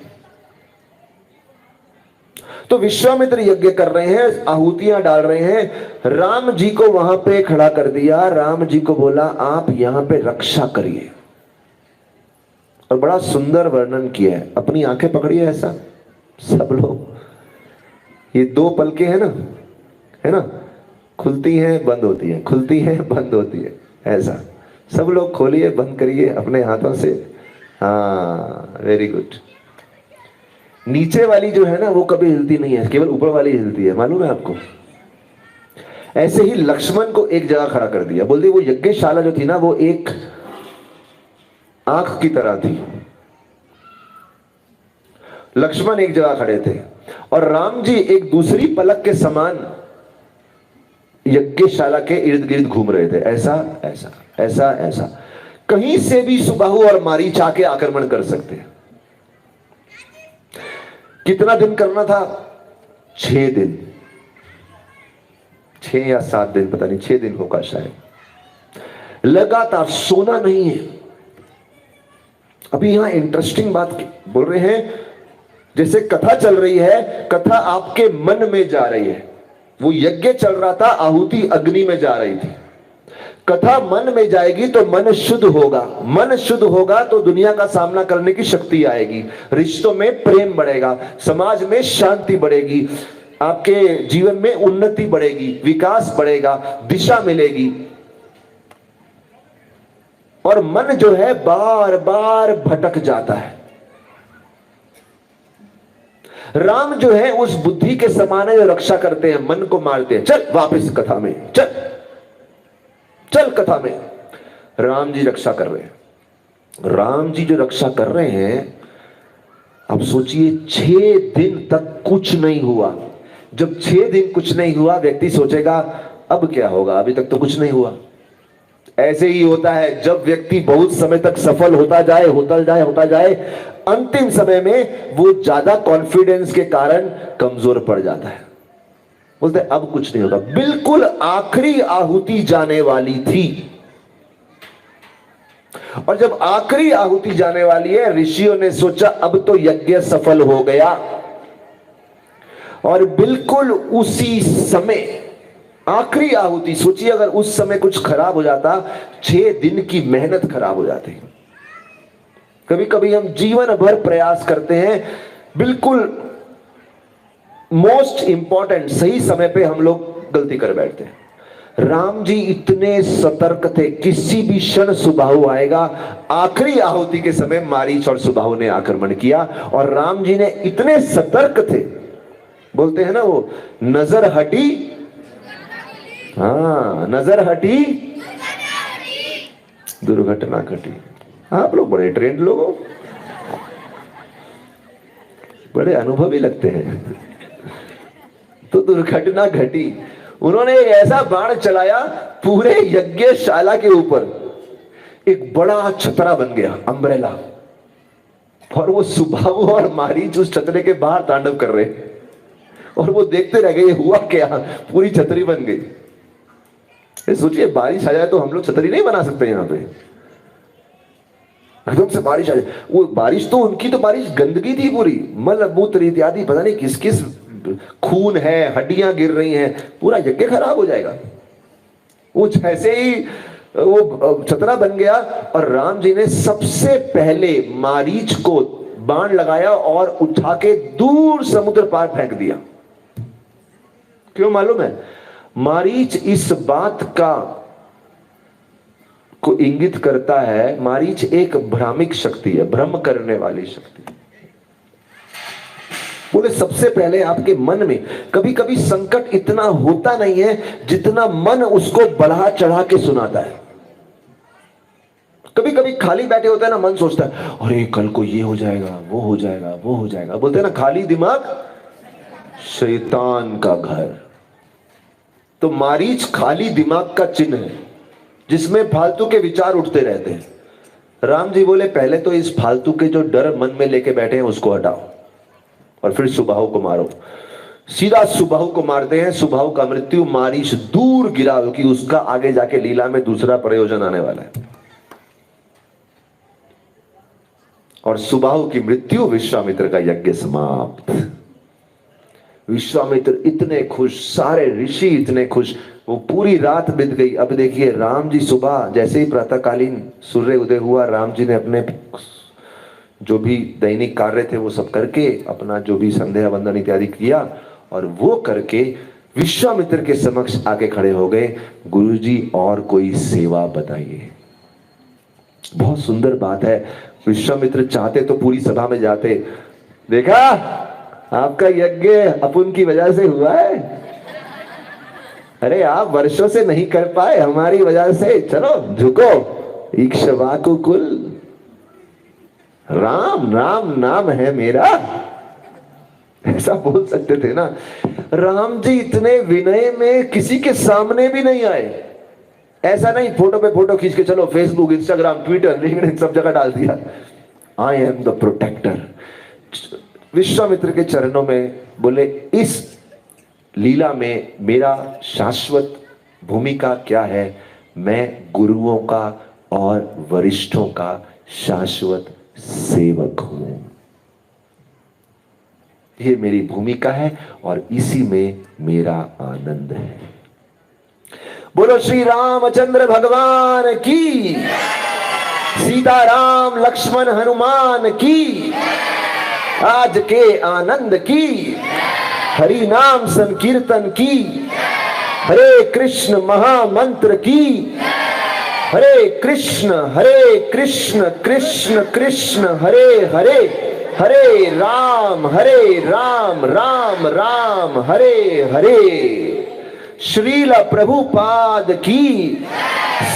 तो विश्वामित्र यज्ञ कर रहे हैं, आहुतियां डाल रहे हैं, राम जी को वहां पे खड़ा कर दिया। राम जी को बोला आप यहां पे रक्षा करिए, और बड़ा सुंदर वर्णन किया है। अपनी आंखें पकड़िए ऐसा सब लोग, ये 2 पलकें हैं ना, है ना, खुलती हैं बंद होती है, खुलती है बंद होती है, ऐसा सब लोग खोलिए बंद करिए अपने हाथों से। हाँ वेरी गुड। नीचे वाली जो है ना वो कभी हिलती नहीं है, केवल ऊपर वाली हिलती है, मालूम है आपको। ऐसे ही लक्ष्मण को एक जगह खड़ा कर दिया, बोल दी वो यज्ञशाला जो थी ना वो एक आंख की तरह थी। लक्ष्मण एक जगह खड़े थे और राम जी एक दूसरी पलक के समान यज्ञशाला के इर्द गिर्द घूम रहे थे, ऐसा ऐसा ऐसा ऐसा। कहीं से भी सुबाहु और मारीच आके आक्रमण कर सकते हैं। कितना दिन करना था? 6 दिन, 6 या 7 दिन, पता नहीं, 6 दिन होगा शायद। लगातार सोना नहीं है। अभी यहां इंटरेस्टिंग बात बोल रहे हैं, जैसे कथा चल रही है, कथा आपके मन में जा रही है। वो यज्ञ चल रहा था, आहुति अग्नि में जा रही थी। कथा मन में जाएगी तो मन शुद्ध होगा, मन शुद्ध होगा तो दुनिया का सामना करने की शक्ति आएगी, रिश्तों में प्रेम बढ़ेगा, समाज में शांति बढ़ेगी, आपके जीवन में उन्नति बढ़ेगी, विकास बढ़ेगा, दिशा मिलेगी। और मन जो है बार बार भटक जाता है। राम जो है उस बुद्धि के समान है जो रक्षा करते हैं, मन को मारते हैं। चल वापस कथा में, चल चल कथा में। राम जी रक्षा कर रहे हैं। राम जी जो रक्षा कर रहे हैं, अब सोचिए 6 दिन तक कुछ नहीं हुआ। जब 6 दिन कुछ नहीं हुआ, व्यक्ति सोचेगा अब क्या होगा, अभी तक तो कुछ नहीं हुआ। ऐसे ही होता है, जब व्यक्ति बहुत समय तक सफल होता जाए, अंतिम समय में वो ज्यादा कॉन्फिडेंस के कारण कमजोर पड़ जाता है। बोलते अब कुछ नहीं होगा। बिल्कुल आखिरी आहुति जाने वाली थी, और जब आखिरी आहुति जाने वाली है, ऋषियों ने सोचा अब तो यज्ञ सफल हो गया, और बिल्कुल उसी समय आखिरी आहुति, सोचिए अगर उस समय कुछ खराब हो जाता, 6 दिन की मेहनत खराब हो जाती। कभी कभी हम जीवन भर प्रयास करते हैं, बिल्कुल मोस्ट इंपॉर्टेंट सही समय पे हम लोग गलती कर बैठते हैं। राम जी इतने सतर्क थे, किसी भी क्षण सुबाहु आएगा। आखिरी आहुति के समय मारीच और सुबाहु ने आक्रमण किया, और राम जी ने इतने सतर्क थे, बोलते हैं ना वो, नजर हटी, हाँ नजर हटी दुर्घटना घटी। आप लोग बड़े ट्रेंड लोग हो, बड़े अनुभवी लगते हैं। तो दुर्घटना घटी, उन्होंने एक ऐसा बाण चलाया पूरे यज्ञशाला के ऊपर, एक बड़ा छतरा बन गया, अम्ब्रेला, और वो सुबाहु और मारीच उस छतरे के बाहर तांडव कर रहे, और वो देखते रह गए हुआ क्या, पूरी छतरी बन गई। सोचिए बारिश आ जाए तो हम लोग छतरी नहीं बना सकते यहाँ पे, एकदम से बारिश आ जाए। वो बारिश तो उनकी तो बारिश गंदगी थी पूरी, मल मूत्र इत्यादि, पता नहीं किस किस खून है, हड्डियां गिर रही हैं, पूरा यज्ञ खराब हो जाएगा। वो जैसे ही वो छतरा बन गया, और राम जी ने सबसे पहले मारीच को बाण लगाया और उठा के दूर समुद्र पार फेंक दिया। क्यों मालूम है? मारीच इस बात का को इंगित करता है, मारीच एक भ्रामिक शक्ति है, भ्रम करने वाली शक्ति। बोले सबसे पहले आपके मन में कभी कभी संकट इतना होता नहीं है जितना मन उसको बढ़ा चढ़ा के सुनाता है। कभी कभी खाली बैठे होता है ना, मन सोचता है अरे कल को ये हो जाएगा, वो हो जाएगा, वो हो जाएगा। बोलते हैं ना खाली दिमाग शैतान का घर। तो मारीच खाली दिमाग का चिन्ह है, जिसमें फालतू के विचार उठते रहते हैं। राम जी बोले पहले तो इस फालतू के जो डर मन में लेके बैठे हैं उसको हटाओ, और फिर सुबाहु को मारो। सीधा सुबाहु को मारते हैं, सुबाहु का मृत्यु मारीच दूर गिरा, क्योंकि उसका आगे जाके लीला में दूसरा प्रयोजन आने वाला है। और सुबाहु की मृत्यु, विश्वामित्र का यज्ञ समाप्त। विश्वामित्र इतने खुश, सारे ऋषि इतने खुश, वो पूरी रात बीत गई। अब देखिए राम जी सुबह जैसे ही प्रातःकालीन सूर्य उदय हुआ, राम जी ने अपने जो भी दैनिक कार्य थे वो सब करके, अपना जो भी संध्या वंदन इत्यादि किया, और वो करके विश्वामित्र के समक्ष आके खड़े हो गए। गुरुजी और कोई सेवा बताइए। बहुत सुंदर बात है, विश्वामित्र चाहते तो पूरी सभा में जाते, देखा आपका यज्ञ अपुन की वजह से हुआ है, अरे आप वर्षों से नहीं कर पाए, हमारी वजह से, चलो झुको, इक्ष्वाकु कुल, राम राम नाम है मेरा, ऐसा बोल सकते थे ना। राम जी इतने विनय में किसी के सामने भी नहीं आए। ऐसा नहीं फोटो पे फोटो खींच के चलो फेसबुक, इंस्टाग्राम, ट्विटर, लिंक्डइन सब जगह डाल दिया, I am the protector. Vishwamitra के चरणों में बोले इस लीला में मेरा शाश्वत भूमिका क्या है? मैं गुरुओं का और वरिष्ठों का शाश्वत सेवक हूं। ये मेरी भूमिका है और इसी में मेरा आनंद है। बोलो श्री रामचंद्र भगवान की, सीताराम लक्ष्मण हनुमान की, आज के आनंद की, हरि नाम संकीर्तन की, हरे कृष्ण महामंत्र की, हरे कृष्ण कृष्ण कृष्ण हरे हरे, हरे राम राम राम हरे हरे। श्रील प्रभुपाद की,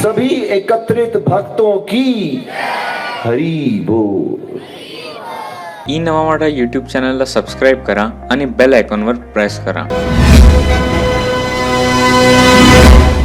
सभी एकत्रित भक्तों की हरि बोल। ई नवा मराठा यूट्यूब चॅनलला सबस्क्राईब करा आणि बेल आयकॉनवर प्रेस करा.